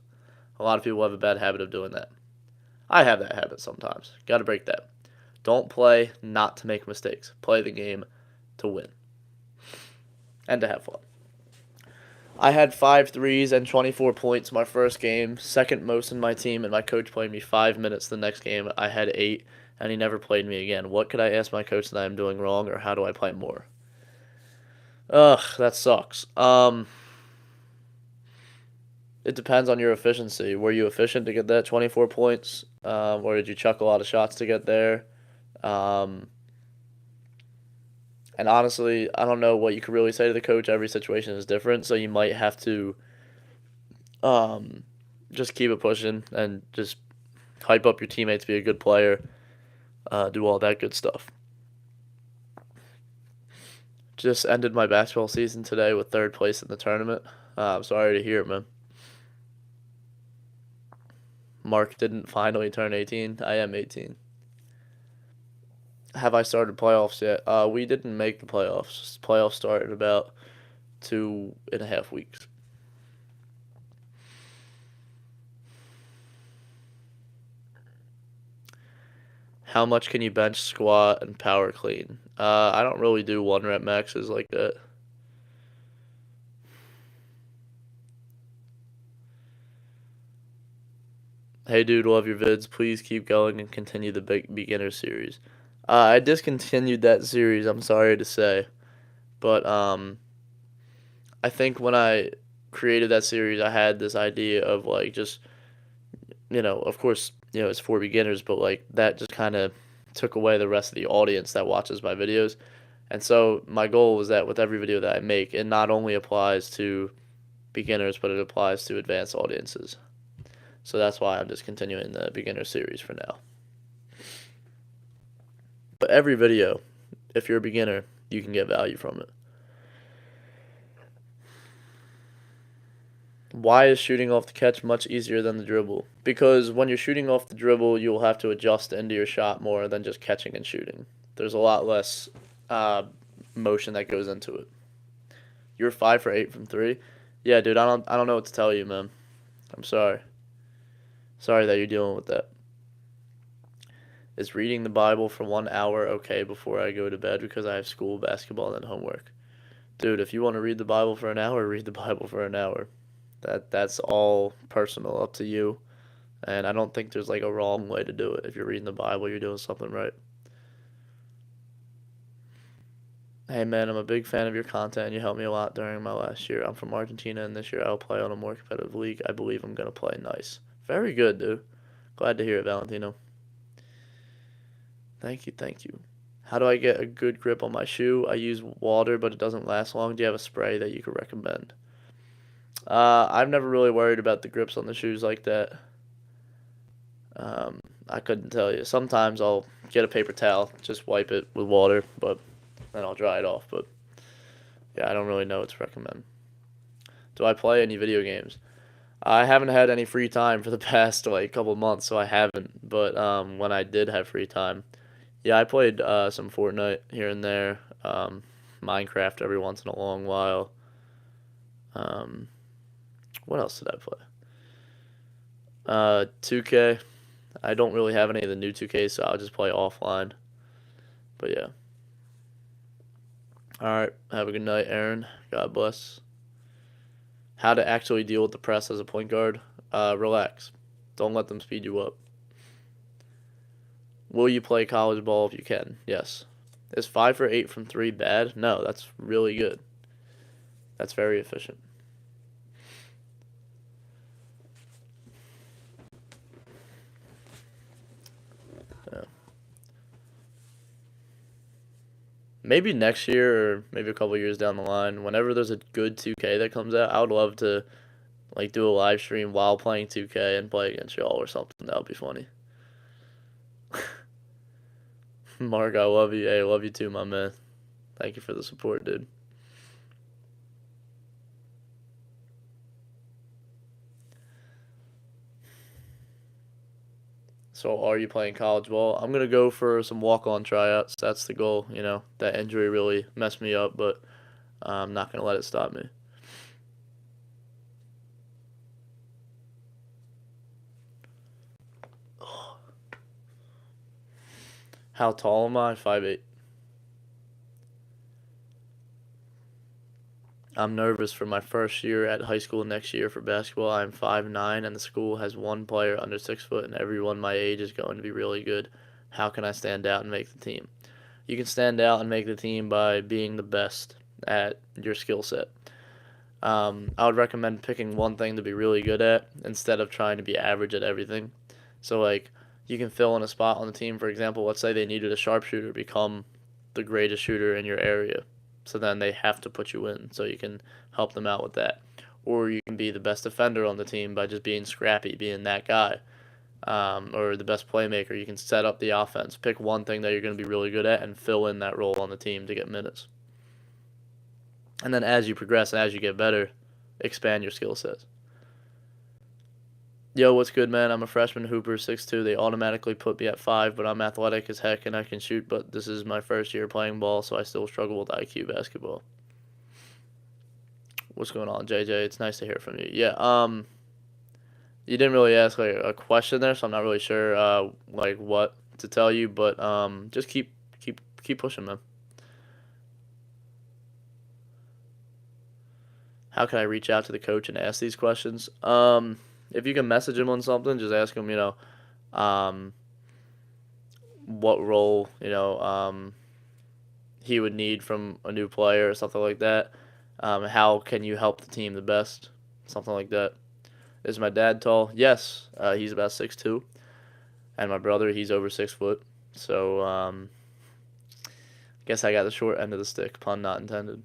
A lot of people have a bad habit of doing that. I have that habit sometimes. Got to break that. Don't play not to make mistakes. Play the game to win and to have fun. I had 5 threes and 24 points my first game, second most in my team, and my coach played me 5 minutes the next game. I had 8, and he never played me again. What could I ask my coach that I am doing wrong, or how do I play more? Ugh, that sucks. It depends on your efficiency. Were you efficient to get that 24 points, or did you chuck a lot of shots to get there? And honestly, I don't know what you could really say to the coach. Every situation is different, so you might have to just keep it pushing and just hype up your teammates, be a good player, do all that good stuff. Just ended my basketball season today with 3rd place in the tournament. I'm sorry to hear it, man. Mark didn't finally turn 18. I am 18. Have I started playoffs yet? We didn't make the playoffs. Playoffs start in about 2.5 weeks. How much can you bench, squat, and power clean? I don't really do 1 rep maxes like that. Hey dude, love your vids. Please keep going and continue the big beginner series. I discontinued that series, I'm sorry to say. But I think when I created that series, I had this idea of like just, of course, it's for beginners, but like that just kind of took away the rest of the audience that watches my videos. And so my goal was that with every video that I make, it not only applies to beginners, but it applies to advanced audiences. So that's why I'm discontinuing the beginner series for now. But every video, if you're a beginner, you can get value from it. Why is shooting off the catch much easier than the dribble? Because when you're shooting off the dribble, you'll have to adjust into your shot more than just catching and shooting. There's a lot less motion that goes into it. You're 5 for 8 from 3. Yeah, dude, I don't know what to tell you, man. I'm sorry. Sorry that you're dealing with that. Is reading the Bible for 1 hour okay before I go to bed because I have school, basketball, and homework? Dude, if you want to read the Bible for an hour, read the Bible for an hour. That's all personal, up to you. And I don't think there's like a wrong way to do it. If you're reading the Bible, you're doing something right. Hey man, I'm a big fan of your content and you helped me a lot during my last year. I'm from Argentina and this year I'll play on a more competitive league. I believe I'm going to play nice. Very good, dude. Glad to hear it, Valentino. Thank you, thank you. How do I get a good grip on my shoe? I use water, but it doesn't last long. Do you have a spray that you could recommend? I've never really worried about the grips on the shoes like that. I couldn't tell you. Sometimes I'll get a paper towel, just wipe it with water, but then I'll dry it off. But yeah, I don't really know what to recommend. Do I play any video games? I haven't had any free time for the past like couple months, so I haven't. But when I did have free time, yeah, I played some Fortnite here and there, Minecraft every once in a long while. Um, what else did I play? 2K. I don't really have any of the new 2K, so I'll just play offline. But yeah. All right. Have a good night, Aaron. God bless. How to actually deal with the press as a point guard? Relax. Don't let them speed you up. Will you play college ball if you can? Yes. Is 5 for 8 from three bad? No, that's really good. That's very efficient. Yeah. Maybe next year or maybe a couple years down the line, whenever there's a good 2K that comes out, I would love to like do a live stream while playing 2K and play against y'all or something. That would be funny. Mark, I love you. Hey, I love you too, my man. Thank you for the support, dude. So, are you playing college ball? I'm gonna go for some walk-on tryouts. That's the goal. That injury really messed me up, but I'm not gonna let it stop me. How tall am I? 5'8". I'm nervous for my first year at high school next year for basketball. I'm 5'9", and the school has one player under 6 foot, and everyone my age is going to be really good. How can I stand out and make the team? You can stand out and make the team by being the best at your skill set. I would recommend picking one thing to be really good at instead of trying to be average at everything. So, like, you can fill in a spot on the team. For example, let's say they needed a sharpshooter, become the greatest shooter in your area. So then they have to put you in, so you can help them out with that. Or you can be the best defender on the team by just being scrappy, being that guy, or the best playmaker. You can set up the offense. Pick one thing that you're going to be really good at and fill in that role on the team to get minutes. And then as you progress and as you get better, expand your skill sets. Yo, what's good, man? I'm a freshman hooper, 6'2". They automatically put me at 5, but I'm athletic as heck and I can shoot, but this is my first year playing ball, so I still struggle with IQ basketball. What's going on, JJ? It's nice to hear from you. Yeah, you didn't really ask like a question there, so I'm not really sure like what to tell you, but just keep pushing, man. How can I reach out to the coach and ask these questions? If you can message him on something, just ask him, um, what role, he would need from a new player or something like that. How can you help the team the best? Something like that. Is my dad tall? Yes, he's about 6'2", and my brother, he's over 6 foot. So, guess I got the short end of the stick, pun not intended.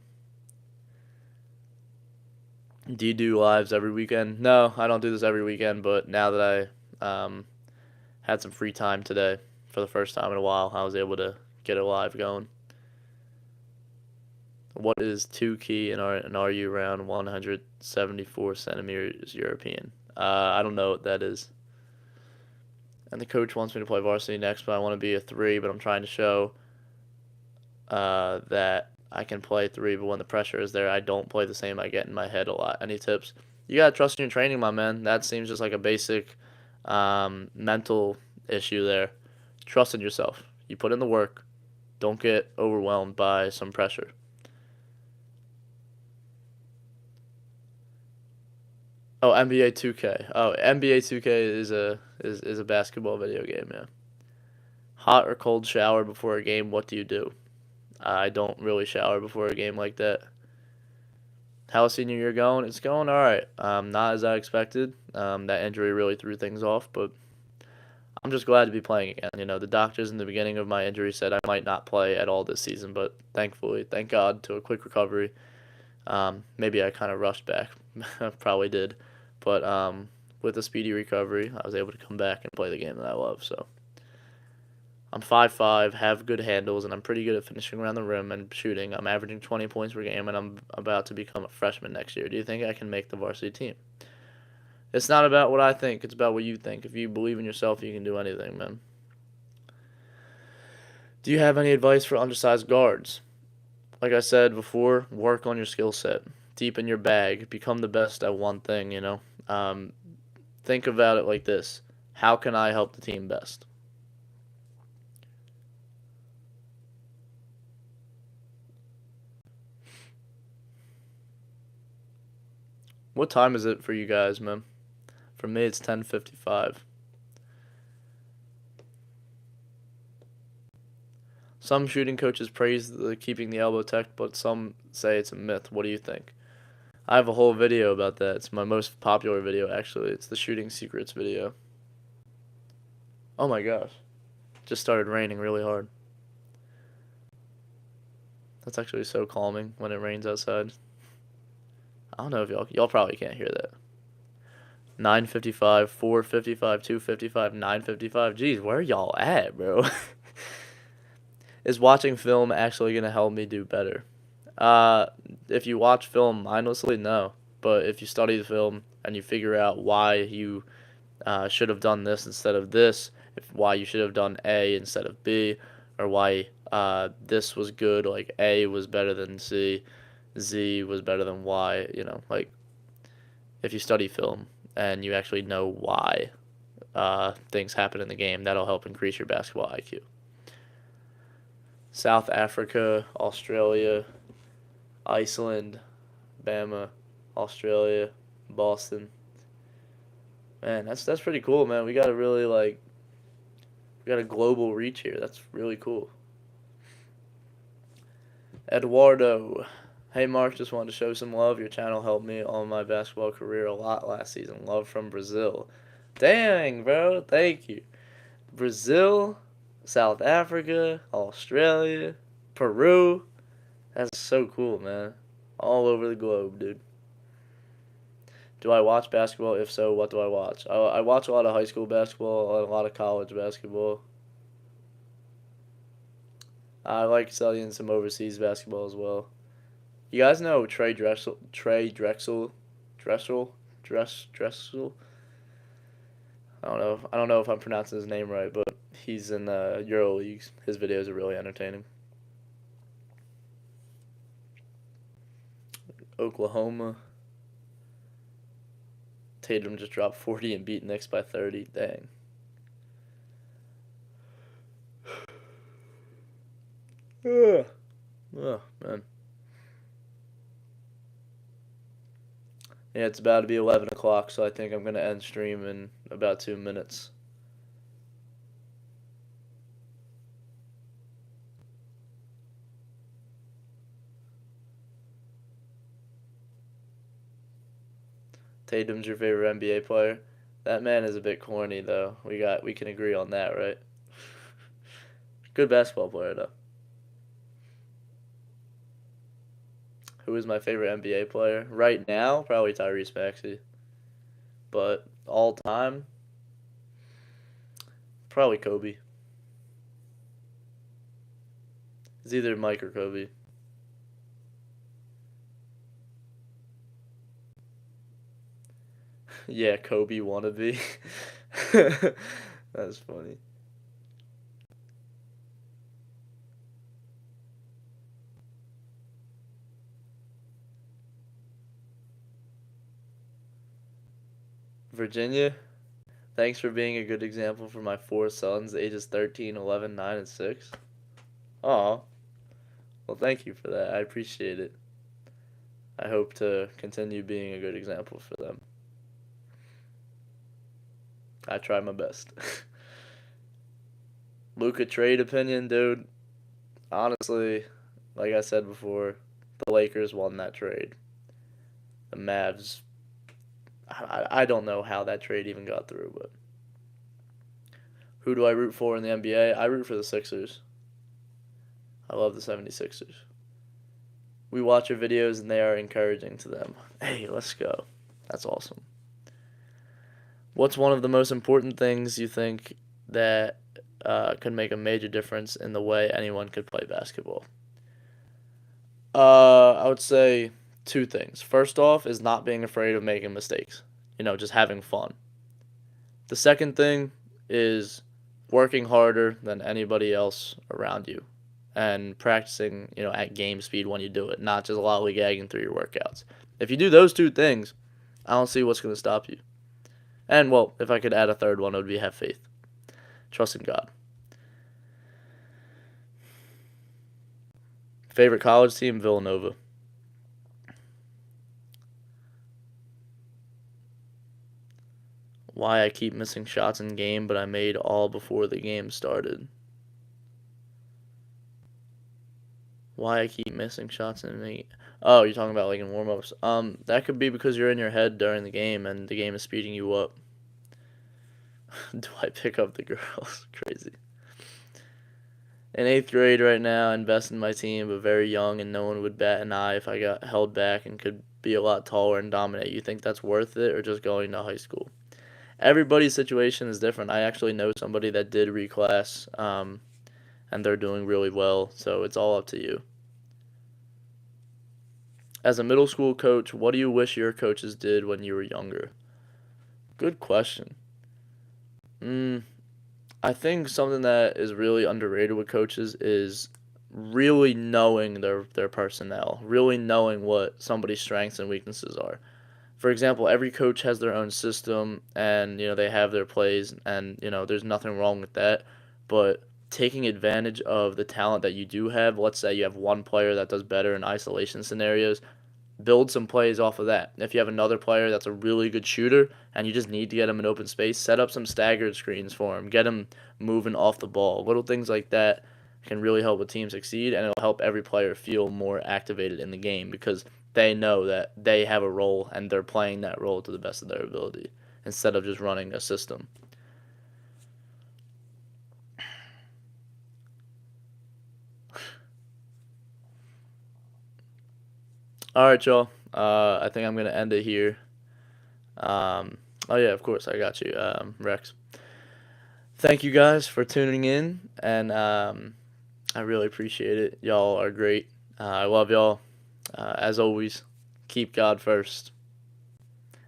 Do you do lives every weekend? No, I don't do this every weekend, but now that I had some free time today for the first time in a while, I was able to get a live going. What is 2 key in our RU round 174 centimeters European? I don't know what that is. And the coach wants me to play varsity next, but I want to be a 3, but I'm trying to show that I can play 3, but when the pressure is there, I don't play the same. I get in my head a lot. Any tips? You got to trust in your training, my man. That seems just like a basic mental issue there. Trust in yourself. You put in the work. Don't get overwhelmed by some pressure. Oh, NBA 2K. Oh, NBA 2K is a basketball video game, yeah. Hot or cold shower before a game, what do you do? I don't really shower before a game like that. How's senior year going? It's going all right. Not as I expected. That injury really threw things off, but I'm just glad to be playing again. The doctors in the beginning of my injury said I might not play at all this season, but thankfully, thank God, to a quick recovery. Maybe I kind of rushed back. Probably did. But with a speedy recovery, I was able to come back and play the game that I love. So I'm 5'5", have good handles, and I'm pretty good at finishing around the rim and shooting. I'm averaging 20 points per game, and I'm about to become a freshman next year. Do you think I can make the varsity team? It's not about what I think, it's about what you think. If you believe in yourself, you can do anything, man. Do you have any advice for undersized guards? Like I said before, work on your skill set. Deepen your bag. Become the best at one thing, you know? Um, think about it like this: how can I help the team best? What time is it for you guys, man? For me, it's 10:55. Some shooting coaches praise the keeping the elbow tucked, but some say it's a myth. What do you think? I have a whole video about that. It's my most popular video, actually. It's the shooting secrets video. Oh my gosh. Just started raining really hard. That's actually so calming when it rains outside. I don't know if y'all probably can't hear that. 9:55, 4:55, 2:55, 9:55. Jeez, where y'all at, bro? Is watching film actually gonna help me do better? Uh, if you watch film mindlessly, no. But if you study the film and you figure out why you should have done this instead of this, why you should have done A instead of B, or why this was good, like A was better than C, Z was better than Y, like if you study film and you actually know why things happen in the game, that'll help increase your basketball IQ. South Africa, Australia, Iceland, Bama, Australia, Boston. Man, that's pretty cool, man. We got a global reach here. That's really cool. Eduardo. Hey Mark, just wanted to show some love. Your channel helped me on my basketball career a lot last season. Love from Brazil. Dang, bro. Thank you. Brazil, South Africa, Australia, Peru. That's so cool, man. All over the globe, dude. Do I watch basketball? If so, what do I watch? I watch a lot of high school basketball, a lot of college basketball. I like studying some overseas basketball as well. You guys know Trey Dressel? Dressel. I don't know if I'm pronouncing his name right, but he's in the Euro leagues. His videos are really entertaining. Oklahoma. Tatum just dropped 40 and beat Knicks by 30. Dang. Ugh. Oh, man. Yeah, it's about to be 11 o'clock, so I think I'm going to end stream in about 2 minutes. Tatum's your favorite NBA player? That man is a bit corny, though. We can agree on that, right? Good basketball player, though. Who is my favorite NBA player? Right now, probably Tyrese Maxey. But all time, probably Kobe. It's either Mike or Kobe. Yeah, Kobe wannabe. That's funny. Virginia, thanks for being a good example for my four sons, ages 13, 11, 9, and 6. Aw, well, thank you for that. I appreciate it. I hope to continue being a good example for them. I try my best. Luka trade opinion, dude. Honestly, like I said before, the Lakers won that trade. The Mavs, I don't know how that trade even got through, but who do I root for in the NBA? I root for the Sixers. I love the 76ers. We watch your videos and they are encouraging to them. Hey, let's go. That's awesome. What's one of the most important things you think that could make a major difference in the way anyone could play basketball? I would say two things. First off, is not being afraid of making mistakes. just having fun. The second thing is working harder than anybody else around you and practicing, at game speed when you do it, not just lollygagging through your workouts. If you do those two things, I don't see what's going to stop you. And, well, if I could add a third one, it would be have faith. Trust in God. Favorite college team, Villanova. Why I keep missing shots in game, but I made all before the game started. Why I keep missing shots in the Oh, you're talking about like in warm-ups. That could be because you're in your head during the game and the game is speeding you up. Do I pick up the girls? Crazy. In 8th grade right now, I invest in my team, but very young, and no one would bat an eye if I got held back and could be a lot taller and dominate. You think that's worth it, or just going to high school? Everybody's situation is different. I actually know somebody that did reclass, and they're doing really well, so it's all up to you. As a middle school coach, what do you wish your coaches did when you were younger? Good question. Mm, I think something that is really underrated with coaches is really knowing their personnel, really knowing what somebody's strengths and weaknesses are. For example, every coach has their own system and they have their plays and there's nothing wrong with that, but taking advantage of the talent that you do have, let's say you have one player that does better in isolation scenarios, build some plays off of that. If you have another player that's a really good shooter and you just need to get him in open space, set up some staggered screens for him. Get him moving off the ball. Little things like that can really help a team succeed, and it'll help every player feel more activated in the game because they know that they have a role and they're playing that role to the best of their ability instead of just running a system. All right, y'all. I think I'm going to end it here. Oh, yeah, of course. I got you, Rex. Thank you guys for tuning in, and I really appreciate it. Y'all are great. I love y'all. As always, keep God first,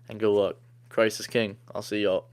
and good luck. Christ is King. I'll see y'all.